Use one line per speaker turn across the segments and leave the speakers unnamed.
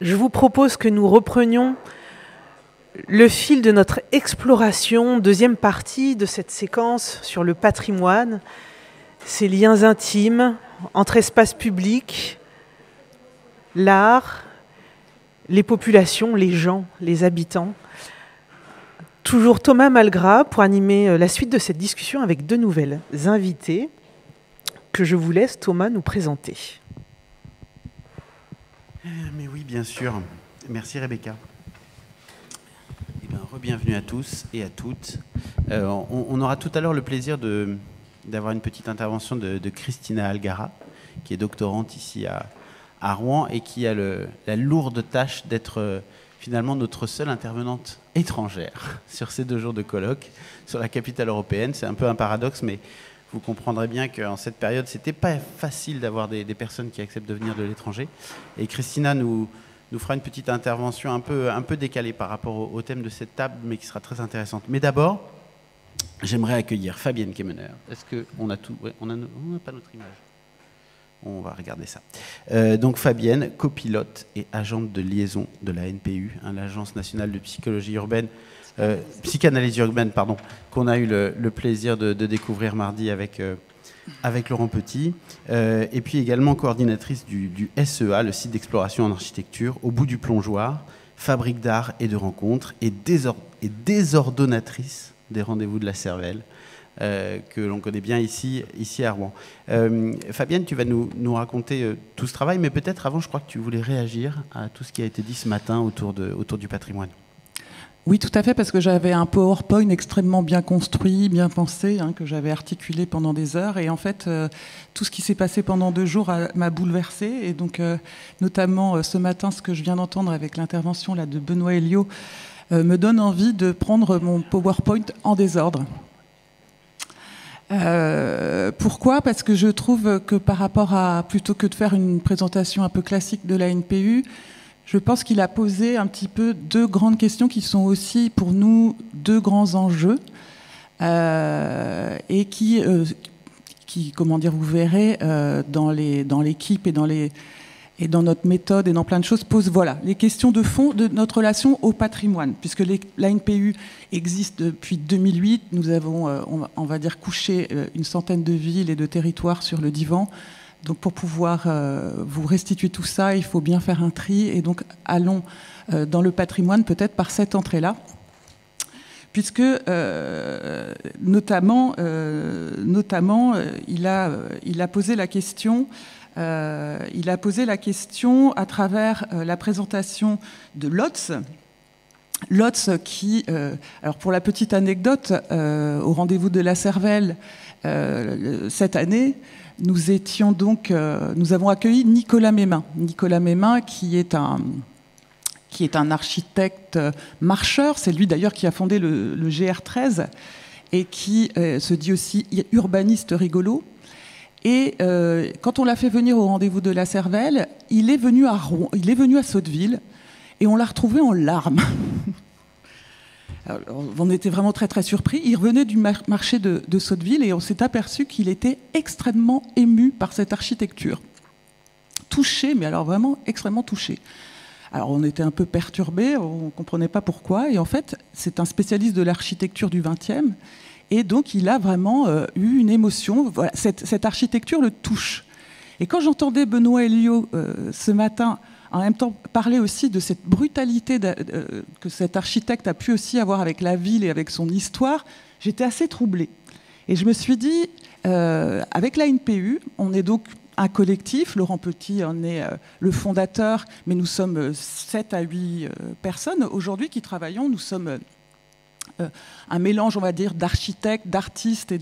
je vous propose que nous reprenions le fil de notre exploration, deuxième partie de cette séquence sur le patrimoine, ces liens intimes entre espace public, l'art, les populations, les gens, les habitants. Toujours Thomas Malgras pour animer la suite de cette discussion avec deux nouvelles invitées que je vous laisse, Thomas, nous présenter.
Mais oui, bien sûr. Merci Rebecca. Eh bien, re-bienvenue à tous et à toutes. On aura tout à l'heure le plaisir d'avoir une petite intervention de Christina Algara, qui est doctorante ici à Rouen et qui a la lourde tâche d'être finalement notre seule intervenante étrangère sur ces 2 jours de colloque sur la capitale européenne. C'est un peu un paradoxe, mais vous comprendrez bien qu'en cette période, c'était pas facile d'avoir des personnes qui acceptent de venir de l'étranger. Et Christina nous fera une petite intervention un peu décalée par rapport au thème de cette table, mais qui sera très intéressante. Mais d'abord, j'aimerais accueillir Fabienne Kemener. Est-ce qu'on a tout? Ouais, on n'a pas notre image. On va regarder ça. Donc Fabienne, copilote et agente de liaison de la NPU, l'Agence nationale de psychologie urbaine, psychanalyse urbaine, pardon, qu'on a eu le plaisir de découvrir mardi avec Laurent Petit, et puis également coordinatrice du SEA, le site d'exploration en architecture, au bout du plongeoir, fabrique d'art et de rencontres, et désordonnatrice des rendez-vous de la Cervelle, que l'on connaît bien ici à Rouen. Fabienne, tu vas nous raconter tout ce travail, mais peut-être avant, je crois que tu voulais réagir à tout ce qui a été dit ce matin autour du patrimoine.
Oui, tout à fait, parce que j'avais un PowerPoint extrêmement bien construit, bien pensé, que j'avais articulé pendant des heures. Et en fait, tout ce qui s'est passé pendant 2 jours m'a bouleversée. Et donc, notamment ce matin, ce que je viens d'entendre avec l'intervention là, de Benoît Héliot, me donne envie de prendre mon PowerPoint en désordre. Pourquoi? Parce que je trouve que par rapport à, plutôt que de faire une présentation un peu classique de la NPU, je pense qu'il a posé un petit peu 2 grandes questions qui sont aussi pour nous 2 grands enjeux et qui, comment dire, vous verrez dans l'équipe et dans notre méthode et dans plein de choses, posent les questions de fond de notre relation au patrimoine. Puisque la NPU existe depuis 2008, nous avons, on va dire, couché une centaine de villes et de territoires sur le divan. Donc pour pouvoir vous restituer tout ça, il faut bien faire un tri. Et donc allons dans le patrimoine peut-être par cette entrée-là. Puisque notamment il a posé la question... il a posé la question à travers la présentation de Lotz. Lotz qui, alors pour la petite anecdote, au rendez-vous de la Cervelle cette année, nous avons accueilli Nicolas Mémin. Nicolas Mémin qui est un architecte marcheur, c'est lui d'ailleurs qui a fondé le GR13 et qui se dit aussi urbaniste rigolo. Et quand on l'a fait venir au rendez-vous de la Cervelle, il est venu à Rouen, il est venu à Sotteville, et on l'a retrouvé en larmes. Alors, on était vraiment très très surpris. Il revenait du marché de Sotteville et on s'est aperçu qu'il était extrêmement ému par cette architecture. Touché, mais alors vraiment extrêmement touché. Alors on était un peu perturbés, on ne comprenait pas pourquoi. Et en fait, c'est un spécialiste de l'architecture du XXe. Et donc, il a vraiment eu une émotion. Voilà, cette architecture le touche. Et quand j'entendais Benoît Héliot ce matin, en même temps parler aussi de cette brutalité que cet architecte a pu aussi avoir avec la ville et avec son histoire, j'étais assez troublée. Et je me suis dit, avec la NPU, on est donc un collectif. Laurent Petit en est le fondateur, mais nous sommes 7 à 8 personnes aujourd'hui qui travaillons. Nous sommes... un mélange, on va dire, d'architectes, d'artistes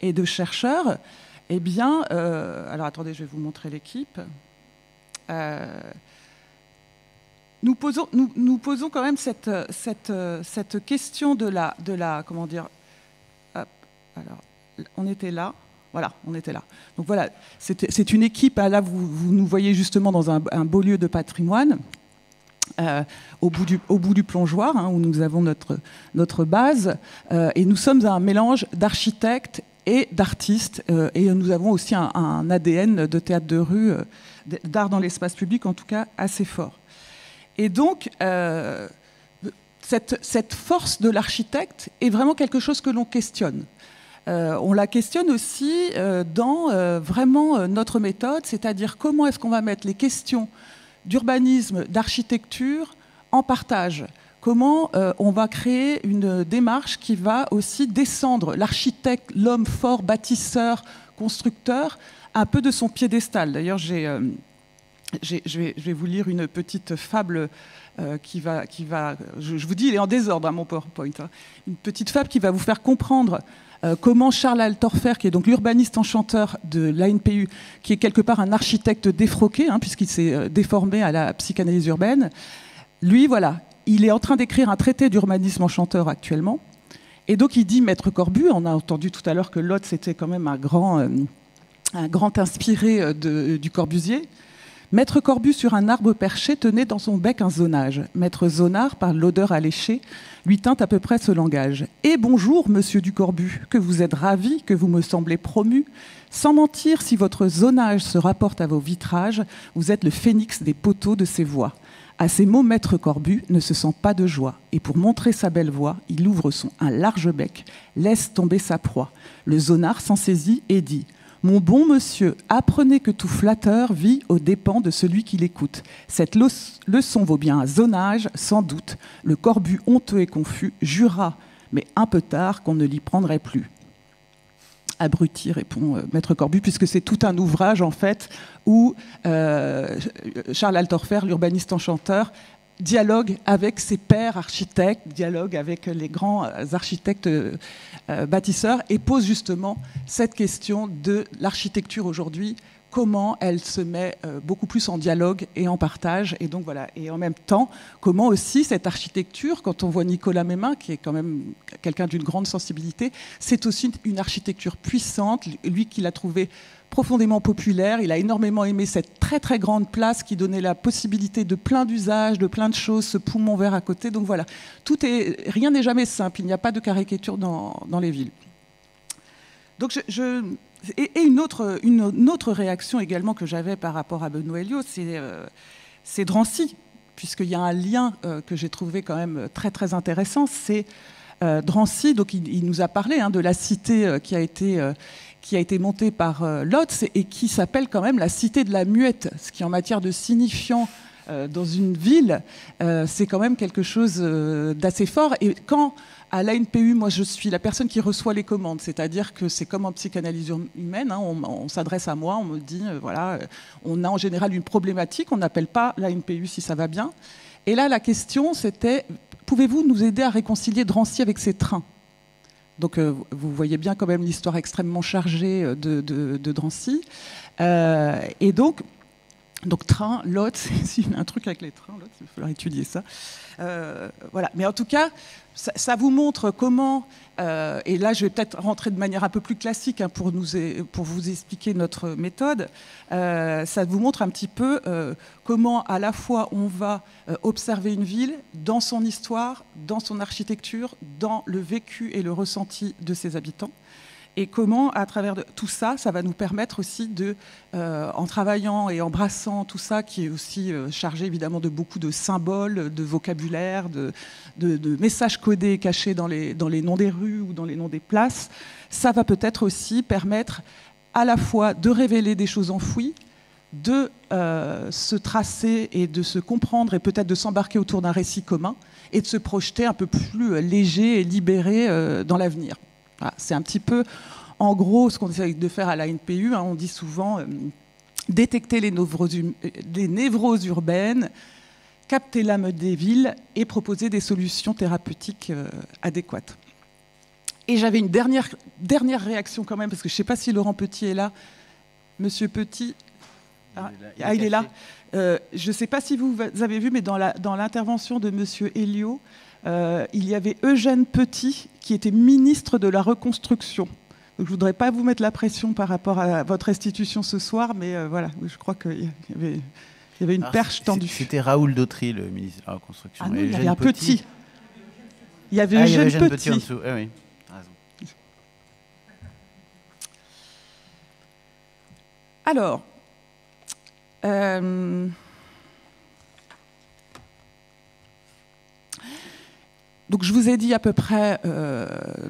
et de chercheurs, eh bien, alors attendez, je vais vous montrer l'équipe. Nous posons quand même cette question de la comment dire, hop, alors, on était là. Voilà, on était là. Donc voilà, c'est une équipe, là, vous nous voyez justement dans un beau lieu de patrimoine. Au bout du plongeoir, où nous avons notre base, et nous sommes un mélange d'architectes et d'artistes, et nous avons aussi un ADN de théâtre de rue, d'art dans l'espace public en tout cas assez fort. Et donc, cette force de l'architecte est vraiment quelque chose que l'on questionne. On la questionne aussi dans vraiment notre méthode, c'est-à-dire comment est-ce qu'on va mettre les questions d'urbanisme, d'architecture en partage. Comment on va créer une démarche qui va aussi descendre l'architecte, l'homme fort, bâtisseur, constructeur, un peu de son piédestal. D'ailleurs, je vais vous lire une petite fable qui va je vous dis, il est en désordre, mon PowerPoint. Hein. Une petite fable qui va vous faire comprendre comment Charles Altorfer, qui est donc l'urbaniste enchanteur de l'ANPU, qui est quelque part un architecte défroqué, hein, puisqu'il s'est déformé à la psychanalyse urbaine, lui, voilà, il est en train d'écrire un traité d'urbanisme enchanteur actuellement. Et donc il dit, Maître Corbu, on a entendu tout à l'heure que Lotz était quand même un grand inspiré du Corbusier. Maître Corbu, sur un arbre perché, tenait dans son bec un zonage. Maître Zonard, par l'odeur alléchée, lui tint à peu près ce langage. « Et bonjour, monsieur du Corbu, que vous êtes ravi, que vous me semblez promu. Sans mentir, si votre zonage se rapporte à vos vitrages, vous êtes le phénix des poteaux de ces voix. » À ces mots, Maître Corbu ne se sent pas de joie. Et pour montrer sa belle voix, il ouvre un large bec, laisse tomber sa proie. Le zonard s'en saisit et dit « Mon bon monsieur, apprenez que tout flatteur vit aux dépens de celui qui l'écoute. Cette leçon vaut bien un zonage, sans doute. Le Corbu, honteux et confus, jura, mais un peu tard, qu'on ne l'y prendrait plus. » Abruti, répond Maître Corbu, puisque c'est tout un ouvrage, en fait, où Charles Altorfer, l'urbaniste enchanteur, dialogue avec ses pairs architectes, dialogue avec les grands architectes bâtisseurs et pose justement cette question de l'architecture aujourd'hui, comment elle se met beaucoup plus en dialogue et en partage. Et donc voilà, et en même temps, comment aussi cette architecture, quand on voit Nicolas Mesmin, qui est quand même quelqu'un d'une grande sensibilité, c'est aussi une architecture puissante, lui qui l'a trouvé profondément populaire. Il a énormément aimé cette très très grande place qui donnait la possibilité de plein d'usages, de plein de choses, ce poumon vert à côté. Donc voilà, rien n'est jamais simple, il n'y a pas de caricature dans les villes. Donc et une autre réaction également que j'avais par rapport à Benoît Héliot, c'est Drancy, puisqu'il y a un lien que j'ai trouvé quand même très très intéressant. C'est Drancy, donc il nous a parlé de la cité qui a été montée par Lotz et qui s'appelle quand même la cité de la muette, ce qui en matière de signifiant dans une ville, c'est quand même quelque chose d'assez fort. Et quand à l'ANPU, moi je suis la personne qui reçoit les commandes, c'est-à-dire que c'est comme en psychanalyse humaine, on s'adresse à moi, on me dit, voilà, on a en général une problématique, on n'appelle pas l'ANPU si ça va bien. Et là, la question, c'était, pouvez-vous nous aider à réconcilier Drancy avec ses trains ? Donc vous voyez bien quand même l'histoire extrêmement chargée de Drancy. Et donc train, Lotz, il y a un truc avec les trains, Lotz, il va falloir étudier ça. Voilà. Mais en tout cas, ça vous montre comment, et là je vais peut-être rentrer de manière un peu plus classique pour vous expliquer notre méthode, ça vous montre un petit peu comment à la fois on va observer une ville dans son histoire, dans son architecture, dans le vécu et le ressenti de ses habitants. Et comment, à travers tout ça, ça va nous permettre aussi en travaillant et en brassant tout ça, qui est aussi chargé évidemment de beaucoup de symboles, de vocabulaire, de messages codés cachés dans les noms des rues ou dans les noms des places, ça va peut-être aussi permettre à la fois de révéler des choses enfouies, de se tracer et de se comprendre et peut-être de s'embarquer autour d'un récit commun et de se projeter un peu plus léger et libéré dans l'avenir. Voilà, c'est un petit peu, en gros, ce qu'on essaie de faire à l'ANPU. On dit souvent détecter les névroses urbaines, capter l'âme des villes et proposer des solutions thérapeutiques adéquates. Et j'avais une dernière réaction quand même, parce que je ne sais pas si Laurent Petit est là. Monsieur Petit, il est là. Je ne sais pas si vous avez vu, mais dans l'intervention de monsieur Héliot, il y avait Eugène Petit qui était ministre de la Reconstruction. Donc, je ne voudrais pas vous mettre la pression par rapport à votre institution ce soir, mais voilà, je crois qu'il y avait une perche tendue.
C'était Raoul Dautry, le ministre de la Reconstruction.
Ah non, il y avait un Petit. Il y avait Eugène Petit
en dessous. Ah oui, t'as raison.
Alors, Donc je vous ai dit à peu près,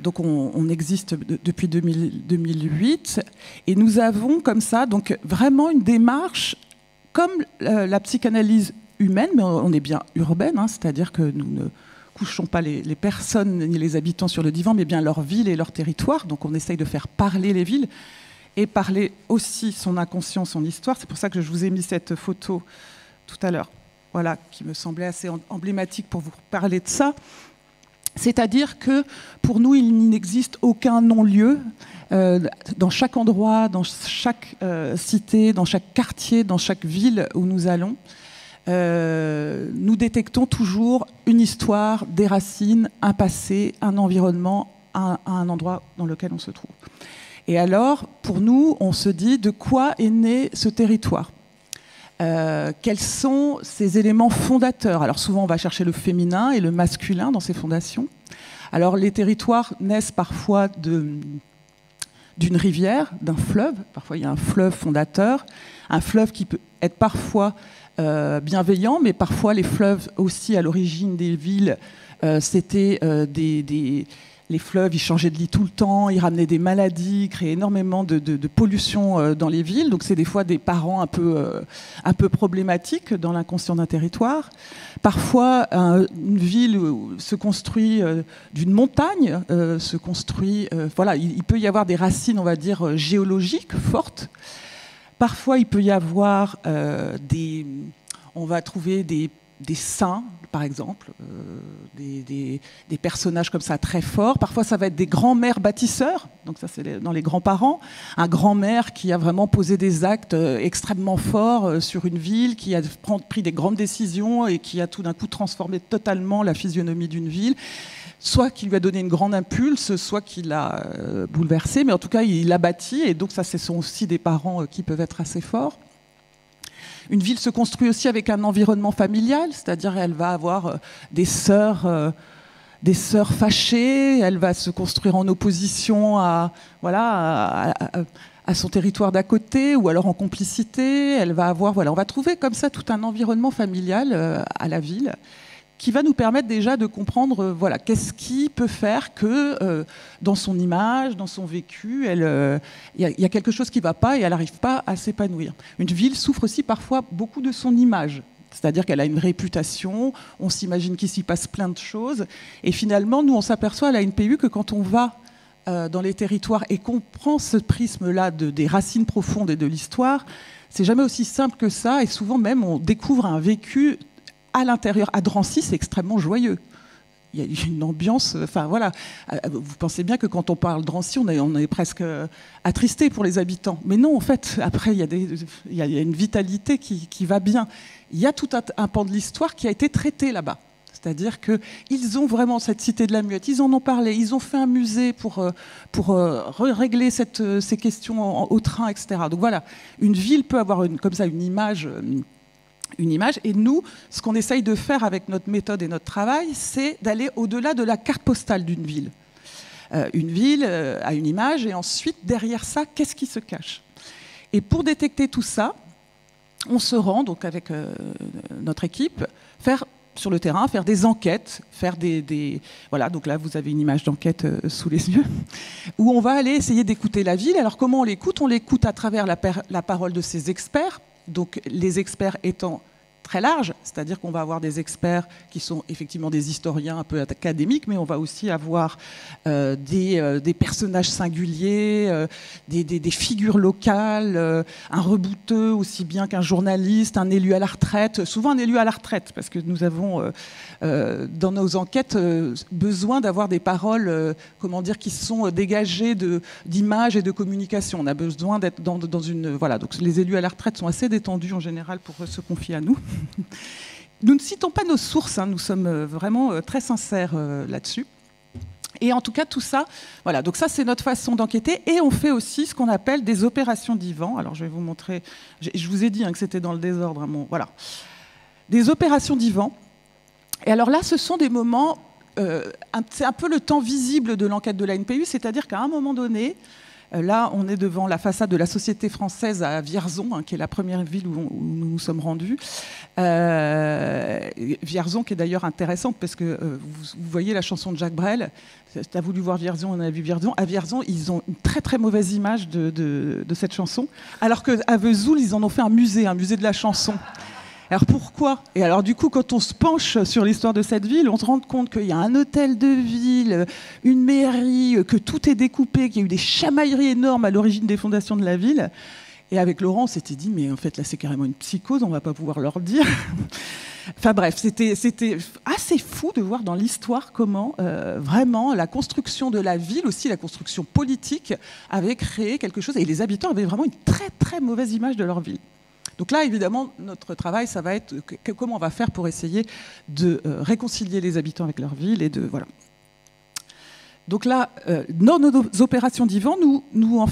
donc on existe depuis 2008 et nous avons comme ça donc vraiment une démarche comme la psychanalyse humaine, mais on est bien urbaine, hein, c'est-à-dire que nous ne couchons pas les personnes ni les habitants sur le divan, mais bien leur ville et leur territoire. Donc on essaye de faire parler les villes et parler aussi son inconscient, son histoire. C'est pour ça que je vous ai mis cette photo tout à l'heure, voilà, qui me semblait assez emblématique pour vous parler de ça. C'est-à-dire que pour nous, il n'existe aucun non-lieu dans chaque endroit, dans chaque cité, dans chaque quartier, dans chaque ville où nous allons. Nous détectons toujours une histoire, des racines, un passé, un environnement, un endroit dans lequel on se trouve. Et alors, pour nous, on se dit de quoi est né ce territoire ? Quels sont ces éléments fondateurs? Alors souvent, on va chercher le féminin et le masculin dans ces fondations. Alors les territoires naissent parfois d'une rivière, d'un fleuve. Parfois, il y a un fleuve fondateur, un fleuve qui peut être parfois bienveillant, mais parfois les fleuves aussi à l'origine des villes, c'était les fleuves, ils changeaient de lit tout le temps, ils ramenaient des maladies, créaient énormément de pollution dans les villes. Donc c'est des fois des parents un peu problématiques dans l'inconscient d'un territoire. Parfois, une ville se construit d'une montagne, se construit... voilà, il peut y avoir des racines, on va dire, géologiques fortes. Parfois, il peut y avoir on va trouver des saints, par exemple, des personnages comme ça très forts. Parfois, ça va être des grands-mères bâtisseurs, donc ça c'est dans les grands-parents. Un grand-mère qui a vraiment posé des actes extrêmement forts sur une ville, qui a pris des grandes décisions et qui a tout d'un coup transformé totalement la physionomie d'une ville. Soit qui lui a donné une grande impulse, soit qui l'a bouleversée, mais en tout cas, il l'a bâti, et donc ça, ce sont aussi des parents qui peuvent être assez forts. Une ville se construit aussi avec un environnement familial, c'est-à-dire elle va avoir des sœurs fâchées, elle va se construire en opposition à son territoire d'à côté, ou alors en complicité. Elle va avoir, on va trouver comme ça tout un environnement familial à la ville, qui va nous permettre déjà de comprendre qu'est-ce qui peut faire que dans son image, dans son vécu, il y a quelque chose qui ne va pas et elle n'arrive pas à s'épanouir. Une ville souffre aussi parfois beaucoup de son image, c'est-à-dire qu'elle a une réputation, on s'imagine qu'il s'y passe plein de choses, et finalement, nous, on s'aperçoit à la NPU que quand on va dans les territoires et qu'on prend ce prisme-là des racines profondes et de l'histoire, c'est jamais aussi simple que ça, et souvent même, on découvre un vécu à l'intérieur. À Drancy, c'est extrêmement joyeux. Il y a une ambiance... Enfin, voilà. Vous pensez bien que quand on parle de Drancy, on est presque attristé pour les habitants. Mais non, en fait, après, il y a une vitalité qui va bien. Il y a tout un pan de l'histoire qui a été traité là-bas. C'est-à-dire qu'ils ont vraiment cette cité de la Muette, ils en ont parlé, ils ont fait un musée pour régler ces questions au train, etc. Donc voilà, une ville peut avoir comme ça une image, et nous, ce qu'on essaye de faire avec notre méthode et notre travail, c'est d'aller au-delà de la carte postale d'une ville. Une ville a une image, et ensuite, derrière ça, qu'est-ce qui se cache? Et pour détecter tout ça, on se rend, donc avec notre équipe, sur le terrain, faire des enquêtes, voilà, donc là, vous avez une image d'enquête sous les yeux, où on va aller essayer d'écouter la ville. Alors, comment on l'écoute? On l'écoute à travers la parole de ses experts. Donc les experts étant très larges, c'est-à-dire qu'on va avoir des experts qui sont effectivement des historiens un peu académiques, mais on va aussi avoir des personnages singuliers, des figures locales, un rebouteux aussi bien qu'un journaliste, un élu à la retraite, souvent un élu à la retraite, parce que nous avons dans nos enquêtes besoin d'avoir des paroles qui sont dégagées d'images et de communication. On a besoin d'être dans une... Voilà, donc les élus à la retraite sont assez détendus en général pour se confier à nous. Nous ne citons pas nos sources, hein, nous sommes vraiment très sincères là-dessus. Et en tout cas, tout ça, voilà, donc ça c'est notre façon d'enquêter, et on fait aussi ce qu'on appelle des opérations divan. Alors je vais vous montrer, je vous ai dit que c'était dans le désordre, voilà. Des opérations divan. Et alors là, ce sont des moments, c'est un peu le temps visible de l'enquête de la NPU, c'est-à-dire qu'à un moment donné, Là, on est devant la façade de la Société française à Vierzon, qui est la première ville où nous nous sommes rendus. Vierzon, qui est d'ailleurs intéressante, parce que vous voyez la chanson de Jacques Brel. Tu as voulu voir Vierzon, on a vu Vierzon. À Vierzon, ils ont une très très mauvaise image de cette chanson, alors qu'à Vesoul, ils en ont fait un musée de la chanson. Alors pourquoi? Et alors du coup, quand on se penche sur l'histoire de cette ville, on se rend compte qu'il y a un hôtel de ville, une mairie, que tout est découpé, qu'il y a eu des chamailleries énormes à l'origine des fondations de la ville. Et avec Laurent, on s'était dit, mais en fait là c'est carrément une psychose, on ne va pas pouvoir leur dire. Enfin bref, c'était assez fou de voir dans l'histoire comment vraiment la construction de la ville, aussi la construction politique, avait créé quelque chose. Et les habitants avaient vraiment une très très mauvaise image de leur ville. Donc là, évidemment, notre travail, ça va être comment on va faire pour essayer de réconcilier les habitants avec leur ville et de voilà. Donc là, dans nos opérations divan, nous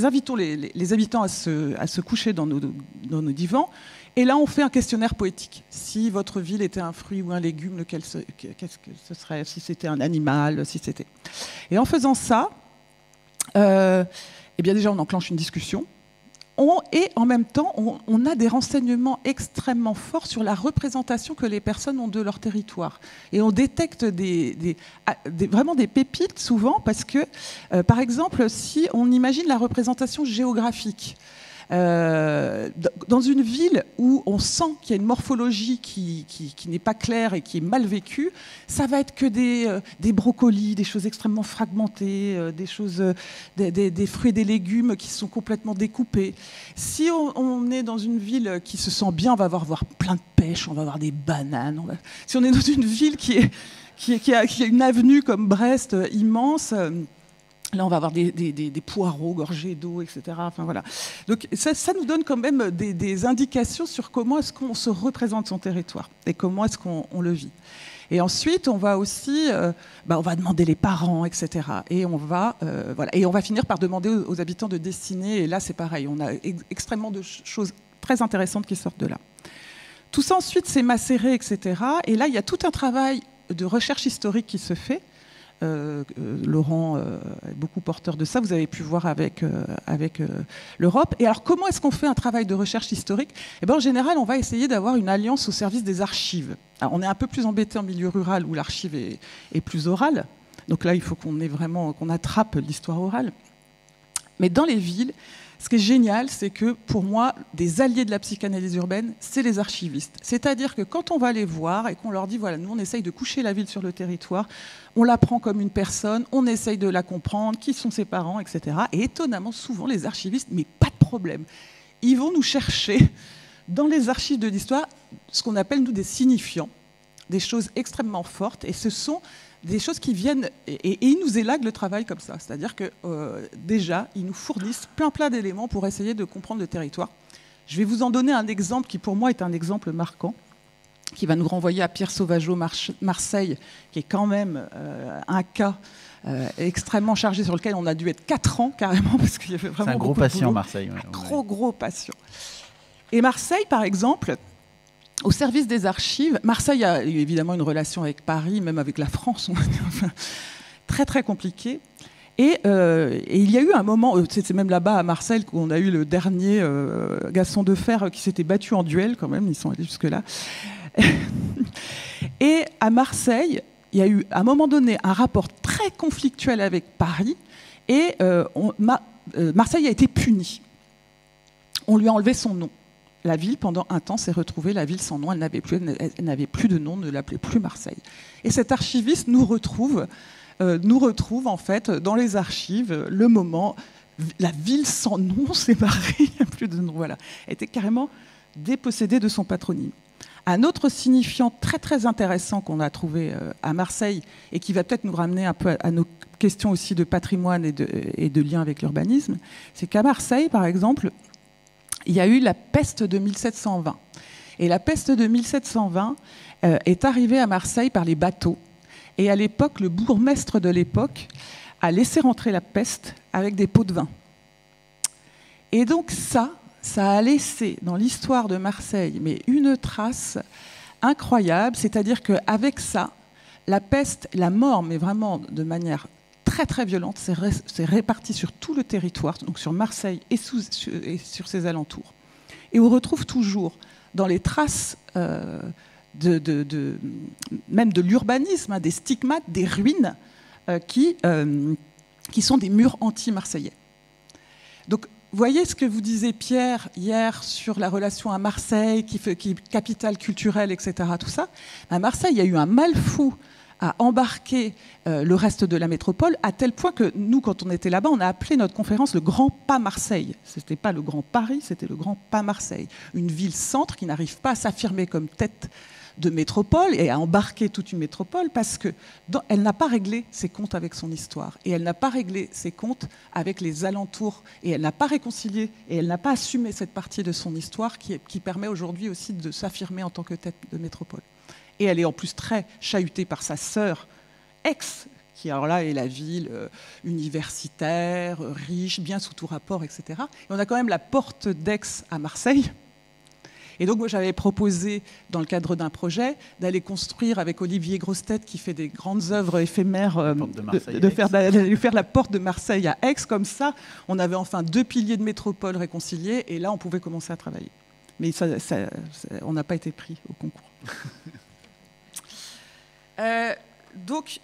invitons les habitants à se coucher dans nos divans. Et là, on fait un questionnaire poétique. Si votre ville était un fruit ou un légume, qu'est-ce que ce serait? Si c'était un animal, si c'était... Et en faisant ça, eh bien déjà, on enclenche une discussion. Et en même temps, on a des renseignements extrêmement forts sur la représentation que les personnes ont de leur territoire. Et on détecte vraiment des pépites souvent parce que, par exemple, si on imagine la représentation géographique, dans une ville où on sent qu'il y a une morphologie qui n'est pas claire et qui est mal vécue, ça va être que des brocolis, des choses extrêmement fragmentées, des fruits et des légumes qui sont complètement découpés. Si on est dans une ville qui se sent bien, on va voir plein de pêche, on va avoir des bananes. Si on est dans une ville qui a une avenue comme Brest immense, là, on va avoir des poireaux gorgés d'eau, etc. Enfin, voilà. Donc, ça nous donne quand même des indications sur comment est-ce qu'on se représente son territoire et comment est-ce qu'on le vit. Et ensuite, on va aussi, on va demander les parents, etc. Et on va finir par demander aux habitants de dessiner. Et là, c'est pareil. On a extrêmement de choses très intéressantes qui sortent de là. Tout ça, ensuite, c'est macéré, etc. Et là, il y a tout un travail de recherche historique qui se fait. Laurent est beaucoup porteur de ça, vous avez pu voir avec l'Europe. Et alors, comment est-ce qu'on fait un travail de recherche historique? En général, on va essayer d'avoir une alliance au service des archives. Alors, on est un peu plus embêté en milieu rural où l'archive est plus orale. Donc là, il faut qu'on attrape l'histoire orale. Mais dans les villes, ce qui est génial, c'est que pour moi, des alliés de la psychanalyse urbaine, c'est les archivistes. C'est-à-dire que quand on va les voir et qu'on leur dit, voilà, nous on essaye de coucher la ville sur le territoire, on la prend comme une personne, on essaye de la comprendre, qui sont ses parents, etc. Et étonnamment, souvent, les archivistes, mais pas de problème, ils vont nous chercher dans les archives de l'histoire ce qu'on appelle, nous, des signifiants, des choses extrêmement fortes, et ce sont des choses qui viennent, et ils nous élaguent le travail comme ça. C'est-à-dire que déjà, ils nous fournissent plein d'éléments pour essayer de comprendre le territoire. Je vais vous en donner un exemple qui, pour moi, est un exemple marquant, qui va nous renvoyer à Pierre Sauvageau, Marseille, qui est quand même un cas extrêmement chargé sur lequel on a dû être 4 ans carrément, parce qu'il y avait vraiment beaucoup de boulot. C'est un gros patient, Marseille. Ouais, gros patient. Et Marseille, par exemple, au service des archives, Marseille a évidemment une relation avec Paris, même avec la France, enfin, très très compliquée. Et il y a eu un moment, c'est même là-bas à Marseille qu'on a eu le dernier Gaston Defferre qui s'était battu en duel quand même, ils sont allés jusque-là. Et à Marseille, il y a eu à un moment donné un rapport très conflictuel avec Paris et Marseille a été punie. On lui a enlevé son nom. La ville, pendant un temps, s'est retrouvée la ville sans nom. Elle n'avait plus de nom, ne l'appelait plus Marseille. Et cet archiviste nous retrouve en fait dans les archives le moment, la ville sans nom s'est barrée, il n'y a plus de nom. Voilà. Elle était carrément dépossédée de son patronyme. Un autre signifiant très très intéressant qu'on a trouvé à Marseille et qui va peut-être nous ramener un peu à nos questions aussi de patrimoine et de lien avec l'urbanisme, c'est qu'à Marseille, par exemple, il y a eu la peste de 1720. Et la peste de 1720 est arrivée à Marseille par les bateaux. Et à l'époque, le bourgmestre de l'époque a laissé rentrer la peste avec des pots de vin. Et donc ça a laissé dans l'histoire de Marseille mais une trace incroyable. C'est-à-dire qu'avec ça, la peste, la mort, mais vraiment de manière très très très violente, c'est réparti sur tout le territoire, donc sur Marseille et sur ses alentours. Et on retrouve toujours dans les traces même de l'urbanisme, des stigmates, des ruines qui sont des murs anti-marseillais. Donc, vous voyez ce que vous disait Pierre hier sur la relation à Marseille, qui est capitale culturelle, etc. Tout ça. À Marseille, il y a eu un mal fou à embarquer le reste de la métropole, à tel point que nous, quand on était là-bas, on a appelé notre conférence le Grand Pas Marseille. Ce n'était pas le Grand Paris, c'était le Grand Pas Marseille. Une ville-centre qui n'arrive pas à s'affirmer comme tête de métropole et à embarquer toute une métropole parce qu'elle n'a pas réglé ses comptes avec son histoire et elle n'a pas réglé ses comptes avec les alentours et elle n'a pas réconcilié et elle n'a pas assumé cette partie de son histoire qui permet aujourd'hui aussi de s'affirmer en tant que tête de métropole. Et elle est en plus très chahutée par sa sœur Aix, qui alors là est la ville universitaire, riche, bien sous tout rapport, etc. Et on a quand même la porte d'Aix à Marseille. Et donc moi j'avais proposé, dans le cadre d'un projet, d'aller construire avec Olivier Grossetête, qui fait des grandes œuvres éphémères, de faire la porte de Marseille à Aix. Comme ça, on avait enfin 2 piliers de métropole réconciliés, et là on pouvait commencer à travailler. Mais on n'a pas été pris au concours. Donc,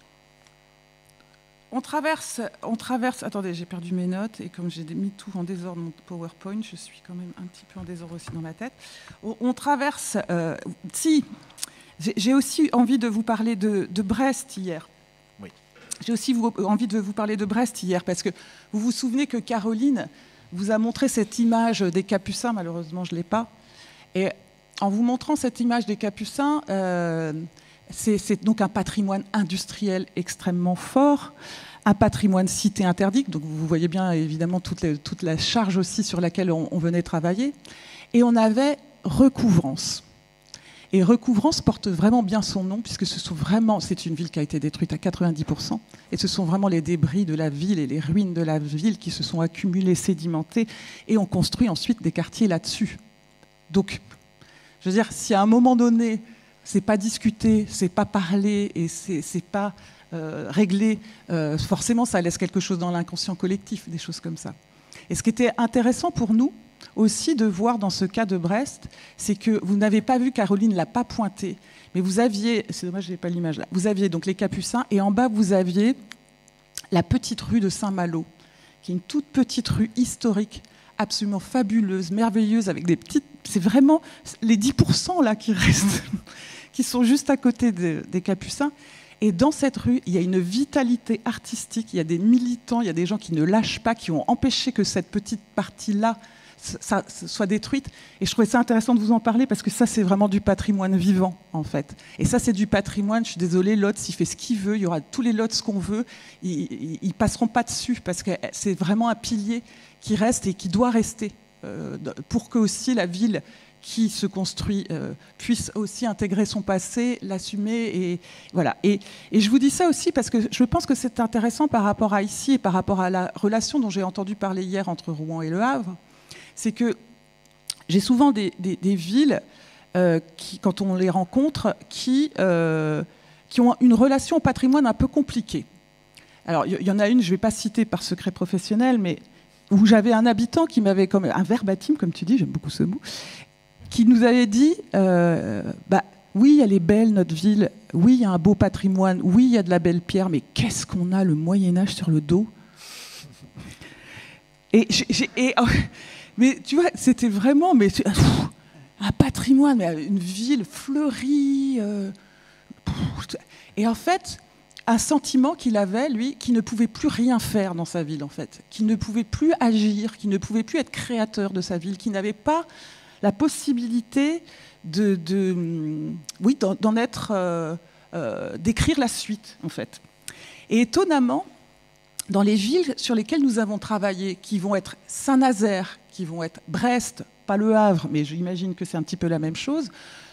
on traverse. Attendez, j'ai perdu mes notes et comme j'ai mis tout en désordre mon PowerPoint, je suis quand même un petit peu en désordre aussi dans ma tête. On traverse. J'ai aussi envie de vous parler de Brest hier. Oui. J'ai aussi envie de vous parler de Brest hier parce que vous vous souvenez que Caroline vous a montré cette image des Capucins. Malheureusement, je ne l'ai pas. Et en vous montrant cette image des Capucins. C'est donc un patrimoine industriel extrêmement fort, un patrimoine cité interdite, donc vous voyez bien évidemment toute la charge aussi sur laquelle on venait travailler. Et on avait Recouvrance. Et Recouvrance porte vraiment bien son nom, puisque c'est une ville qui a été détruite à 90%, et ce sont vraiment les débris de la ville et les ruines de la ville qui se sont accumulés, sédimentés, et on construit ensuite des quartiers là-dessus. Donc, je veux dire, si à un moment donné, c'est pas discuté, c'est pas parlé et c'est pas réglé, forcément ça laisse quelque chose dans l'inconscient collectif, des choses comme ça. Et ce qui était intéressant pour nous aussi de voir dans ce cas de Brest, c'est que vous n'avez pas vu, Caroline l'a pas pointé, mais vous aviez, c'est dommage, je n'ai pas l'image là, vous aviez donc les Capucins et en bas vous aviez la petite rue de Saint-Malo, qui est une toute petite rue historique, absolument fabuleuse, merveilleuse, avec des petites, c'est vraiment les 10% là qui restent. Qui sont juste à côté des Capucins. Et dans cette rue, il y a une vitalité artistique, il y a des militants, il y a des gens qui ne lâchent pas, qui ont empêché que cette petite partie-là soit détruite. Et je trouvais ça intéressant de vous en parler parce que ça, c'est vraiment du patrimoine vivant, en fait. Et ça, c'est du patrimoine, je suis désolée, Lotz, il fait ce qu'il veut, il y aura tous les Lotz qu'on veut, ils ne passeront pas dessus parce que c'est vraiment un pilier qui reste et qui doit rester pour que aussi la ville qui se construit puisse aussi intégrer son passé, l'assumer. Et voilà. Et je vous dis ça aussi parce que je pense que c'est intéressant par rapport à ici et par rapport à la relation dont j'ai entendu parler hier entre Rouen et Le Havre. C'est que j'ai souvent des villes, quand on les rencontre, qui ont une relation au patrimoine un peu compliquée. Alors, il y en a une, je ne vais pas citer par secret professionnel, mais où j'avais un habitant qui m'avait, comme un verbatim, comme tu dis, j'aime beaucoup ce mot, qui nous avait dit oui, elle est belle, notre ville, oui, il y a un beau patrimoine, oui, il y a de la belle pierre, mais qu'est-ce qu'on a le Moyen-Âge sur le dos ? Mais tu vois, c'était vraiment un patrimoine, une ville fleurie. Et en fait, un sentiment qu'il avait, lui, qui ne pouvait plus rien faire dans sa ville, en fait, qui ne pouvait plus agir, qui ne pouvait plus être créateur de sa ville, qui n'avait pas la possibilité d'en être, d'écrire la suite, en fait. Et étonnamment, dans les villes sur lesquelles nous avons travaillé, qui vont être Saint-Nazaire, qui vont être Brest, pas Le Havre, mais j'imagine que c'est un petit peu la même chose,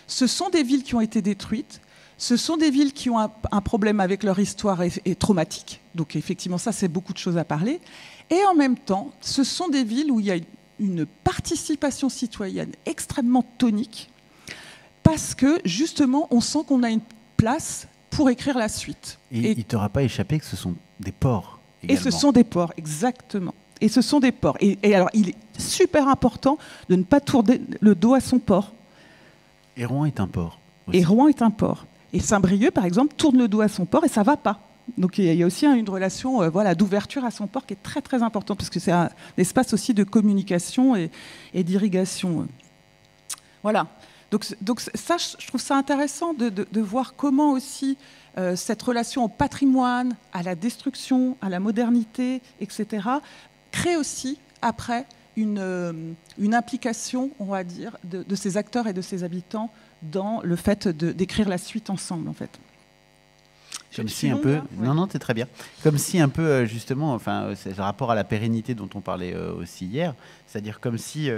ce sont des villes qui ont été détruites, ce sont des villes qui ont un problème avec leur histoire et traumatique, donc effectivement ça c'est beaucoup de choses à parler, et en même temps, ce sont des villes où il y a une participation citoyenne extrêmement tonique, parce que justement on sent qu'on a une place pour écrire la suite.
Et il ne t'aura pas échappé que ce sont des ports également.
Et ce sont des ports, exactement. Et ce sont des ports. Et alors, il est super important de ne pas tourner le dos à son port.
Et Rouen est un port aussi.
Et Rouen est un port. Et Saint-Brieuc, par exemple, tourne le dos à son port et ça ne va pas. Donc il y a aussi une relation d'ouverture à son port qui est très très importante, parce que c'est un espace aussi de communication et d'irrigation. Voilà. Donc ça, je trouve ça intéressant de voir comment aussi cette relation au patrimoine, à la destruction, à la modernité, etc., crée aussi, après, une implication, on va dire, de ces acteurs et de ces habitants dans le fait d'écrire la suite ensemble, en fait.
Comme si un peu, non, c'est très bien. Comme si un peu, justement, enfin, c'est le rapport à la pérennité dont on parlait aussi hier, c'est-à-dire comme si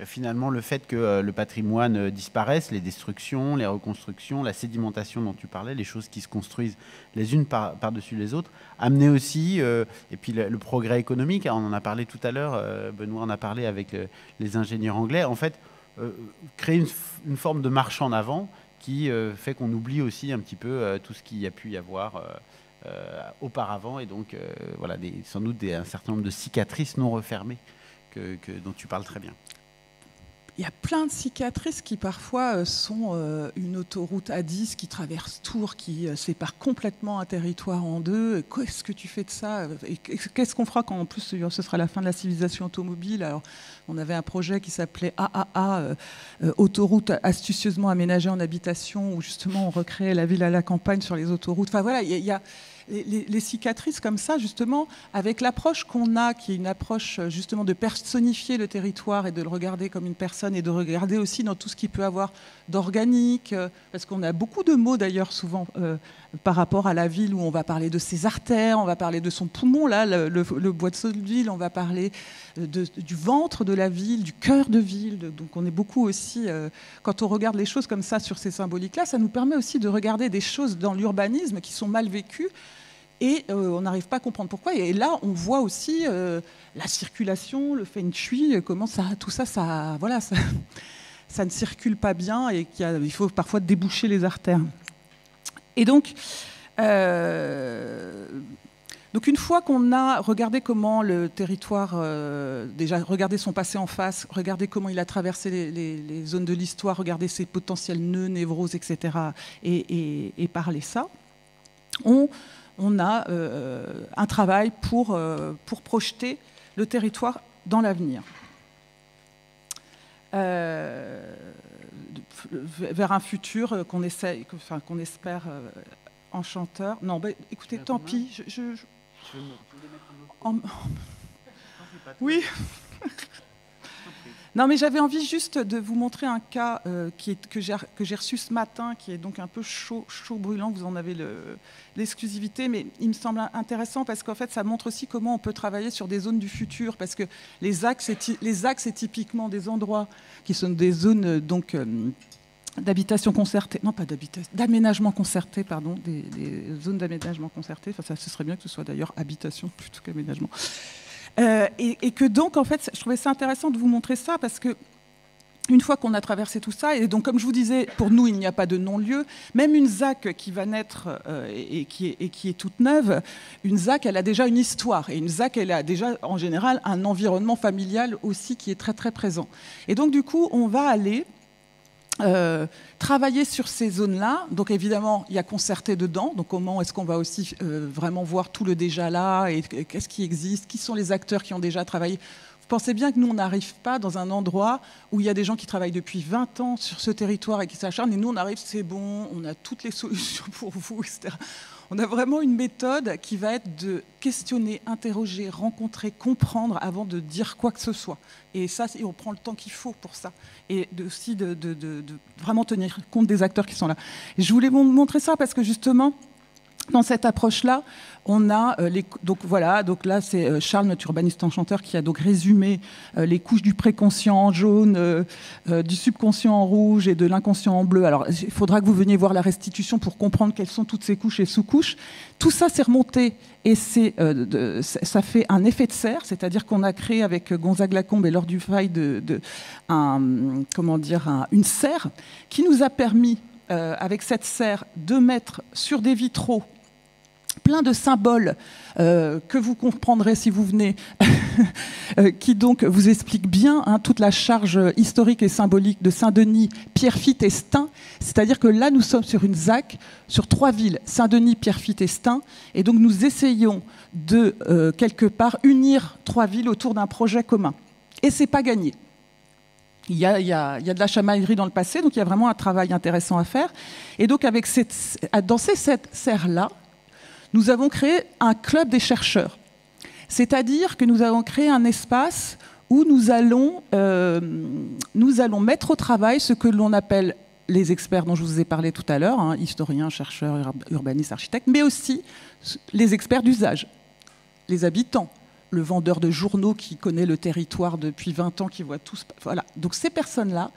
finalement le fait que le patrimoine disparaisse, les destructions, les reconstructions, la sédimentation dont tu parlais, les choses qui se construisent les unes par-dessus les autres, amenait aussi, et puis le progrès économique, on en a parlé tout à l'heure, Benoît en a parlé avec les ingénieurs anglais, en fait, créer une forme de marche en avant qui fait qu'on oublie aussi un petit peu tout ce qu'il y a pu y avoir auparavant, et donc voilà, sans doute un certain nombre de cicatrices non refermées dont tu parles très bien.
Il y a plein de cicatrices qui parfois sont une autoroute A10 qui traverse Tours, qui sépare complètement un territoire en deux. Qu'est-ce que tu fais de ça? Et qu'est-ce qu'on fera quand en plus ce sera la fin de la civilisation automobile? Alors, on avait un projet qui s'appelait AAA, autoroute astucieusement aménagée en habitation, où justement on recréait la ville à la campagne sur les autoroutes. Enfin voilà, il y a les cicatrices comme ça, justement, avec l'approche qu'on a, qui est une approche justement de personnifier le territoire et de le regarder comme une personne, et de regarder aussi dans tout ce qu'il peut avoir d'organique, parce qu'on a beaucoup de mots d'ailleurs souvent par rapport à la ville, où on va parler de ses artères, on va parler de son poumon, là, le bois de Sotteville, on va parler du ventre de la ville, du cœur de ville. Donc on est beaucoup aussi, quand on regarde les choses comme ça sur ces symboliques-là, ça nous permet aussi de regarder des choses dans l'urbanisme qui sont mal vécues, et on n'arrive pas à comprendre pourquoi. Et là, on voit aussi la circulation, le feng shui, comment tout ça, voilà, ça ne circule pas bien, et il faut parfois déboucher les artères. Et donc une fois qu'on a regardé comment le territoire, déjà regardé son passé en face, regardé comment il a traversé les zones de l'histoire, regardé ses potentiels nœuds, névroses, etc., et parlé ça, on a un travail pour projeter le territoire dans l'avenir. Vers un futur qu'on espère enchanteur. Non, bah, écoutez, tant pis. Oui. Non, mais j'avais envie juste de vous montrer un cas que j'ai reçu ce matin, qui est donc un peu chaud brûlant. Vous en avez l'exclusivité, mais il me semble intéressant parce qu'en fait, ça montre aussi comment on peut travailler sur des zones du futur, parce que les axes, c'est typiquement des endroits qui sont des zones donc d'habitation concertée, non pas d'habitation, d'aménagement concerté, pardon, des zones d'aménagement concerté. Enfin, ce serait bien que ce soit d'ailleurs habitation plutôt qu'aménagement. Et que donc, en fait, je trouvais ça intéressant de vous montrer ça, parce que une fois qu'on a traversé tout ça, et donc comme je vous disais, pour nous, il n'y a pas de non-lieu. Même une ZAC qui va naître et qui est toute neuve, une ZAC, elle a déjà une histoire. Et une ZAC, elle a déjà, en général, un environnement familial aussi qui est très, très présent. Et donc, du coup, on va aller travailler sur ces zones-là. Donc évidemment, il y a concerté dedans. Donc comment est-ce qu'on va aussi vraiment voir tout le déjà là, et qu'est-ce qui existe, qui sont les acteurs qui ont déjà travaillé. Vous pensez bien que nous, on n'arrive pas dans un endroit où il y a des gens qui travaillent depuis 20 ans sur ce territoire et qui s'acharnent, et nous, on arrive, c'est bon, on a toutes les solutions pour vous, etc. On a vraiment une méthode qui va être de questionner, interroger, rencontrer, comprendre avant de dire quoi que ce soit. Et ça, on prend le temps qu'il faut pour ça. Et aussi de vraiment tenir compte des acteurs qui sont là. Et je voulais vous montrer ça parce que justement, dans cette approche-là, on a donc voilà, donc là c'est Charles, notre urbaniste enchanteur, qui a donc résumé les couches du préconscient en jaune, du subconscient en rouge et de l'inconscient en bleu. Alors il faudra que vous veniez voir la restitution pour comprendre quelles sont toutes ces couches et sous-couches. Tout ça c'est remonté et ça fait un effet de serre, c'est-à-dire qu'on a créé avec Gonzague Lacombe et Laure Dufay une serre qui nous a permis, avec cette serre, de mettre sur des vitraux plein de symboles que vous comprendrez si vous venez, qui donc vous expliquent bien toute la charge historique et symbolique de Saint-Denis, Pierrefitte et Stains. C'est-à-dire que là, nous sommes sur une ZAC, sur 3 villes, Saint-Denis, Pierrefitte et Stains. Et donc nous essayons de, quelque part, unir 3 villes autour d'un projet commun. Et c'est pas gagné. Il y a de la chamaillerie dans le passé, donc il y a vraiment un travail intéressant à faire. Et donc dans ces 7 serres-là, nous avons créé un club des chercheurs. C'est-à-dire que nous avons créé un espace où nous allons mettre au travail ce que l'on appelle les experts dont je vous ai parlé tout à l'heure, historiens, chercheurs, urbanistes, architectes, mais aussi les experts d'usage, les habitants, le vendeur de journaux qui connaît le territoire depuis 20 ans, qui voit tout. Voilà. Donc ces personnes-là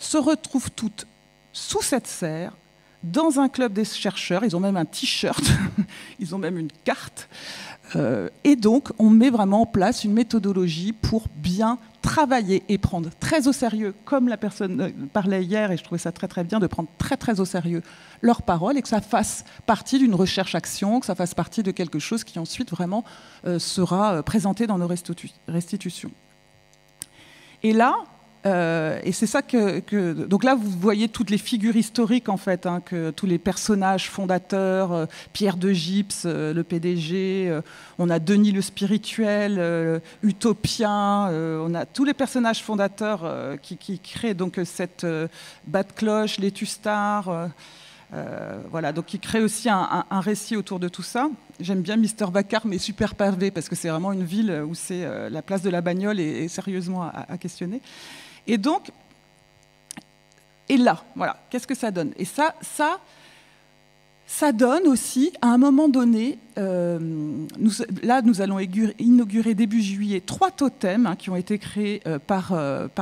se retrouvent toutes sous cette serre, dans un club des chercheurs. Ils ont même un t-shirt, ils ont même une carte. Et donc, on met vraiment en place une méthodologie pour bien travailler et prendre très au sérieux, comme la personne parlait hier, et je trouvais ça très très bien, de prendre très très au sérieux leurs paroles et que ça fasse partie d'une recherche-action, que ça fasse partie de quelque chose qui ensuite vraiment sera présenté dans nos restitutions. Et là, et c'est ça donc là, vous voyez toutes les figures historiques, en fait, que tous les personnages fondateurs, Pierre de Gypse, le PDG, on a Denis le spirituel, Utopien, on a tous les personnages fondateurs qui créent donc cette Bat-Cloche, les Tustards, voilà, donc qui créent aussi un récit autour de tout ça. J'aime bien Mister Vacarme et Super Pavé, parce que c'est vraiment une ville où c'est la place de la bagnole est sérieusement à questionner. Et donc, et là, voilà, qu'est-ce que ça donne? Et ça donne aussi, à un moment donné, là, nous allons inaugurer début juillet 3 totems qui ont été créés par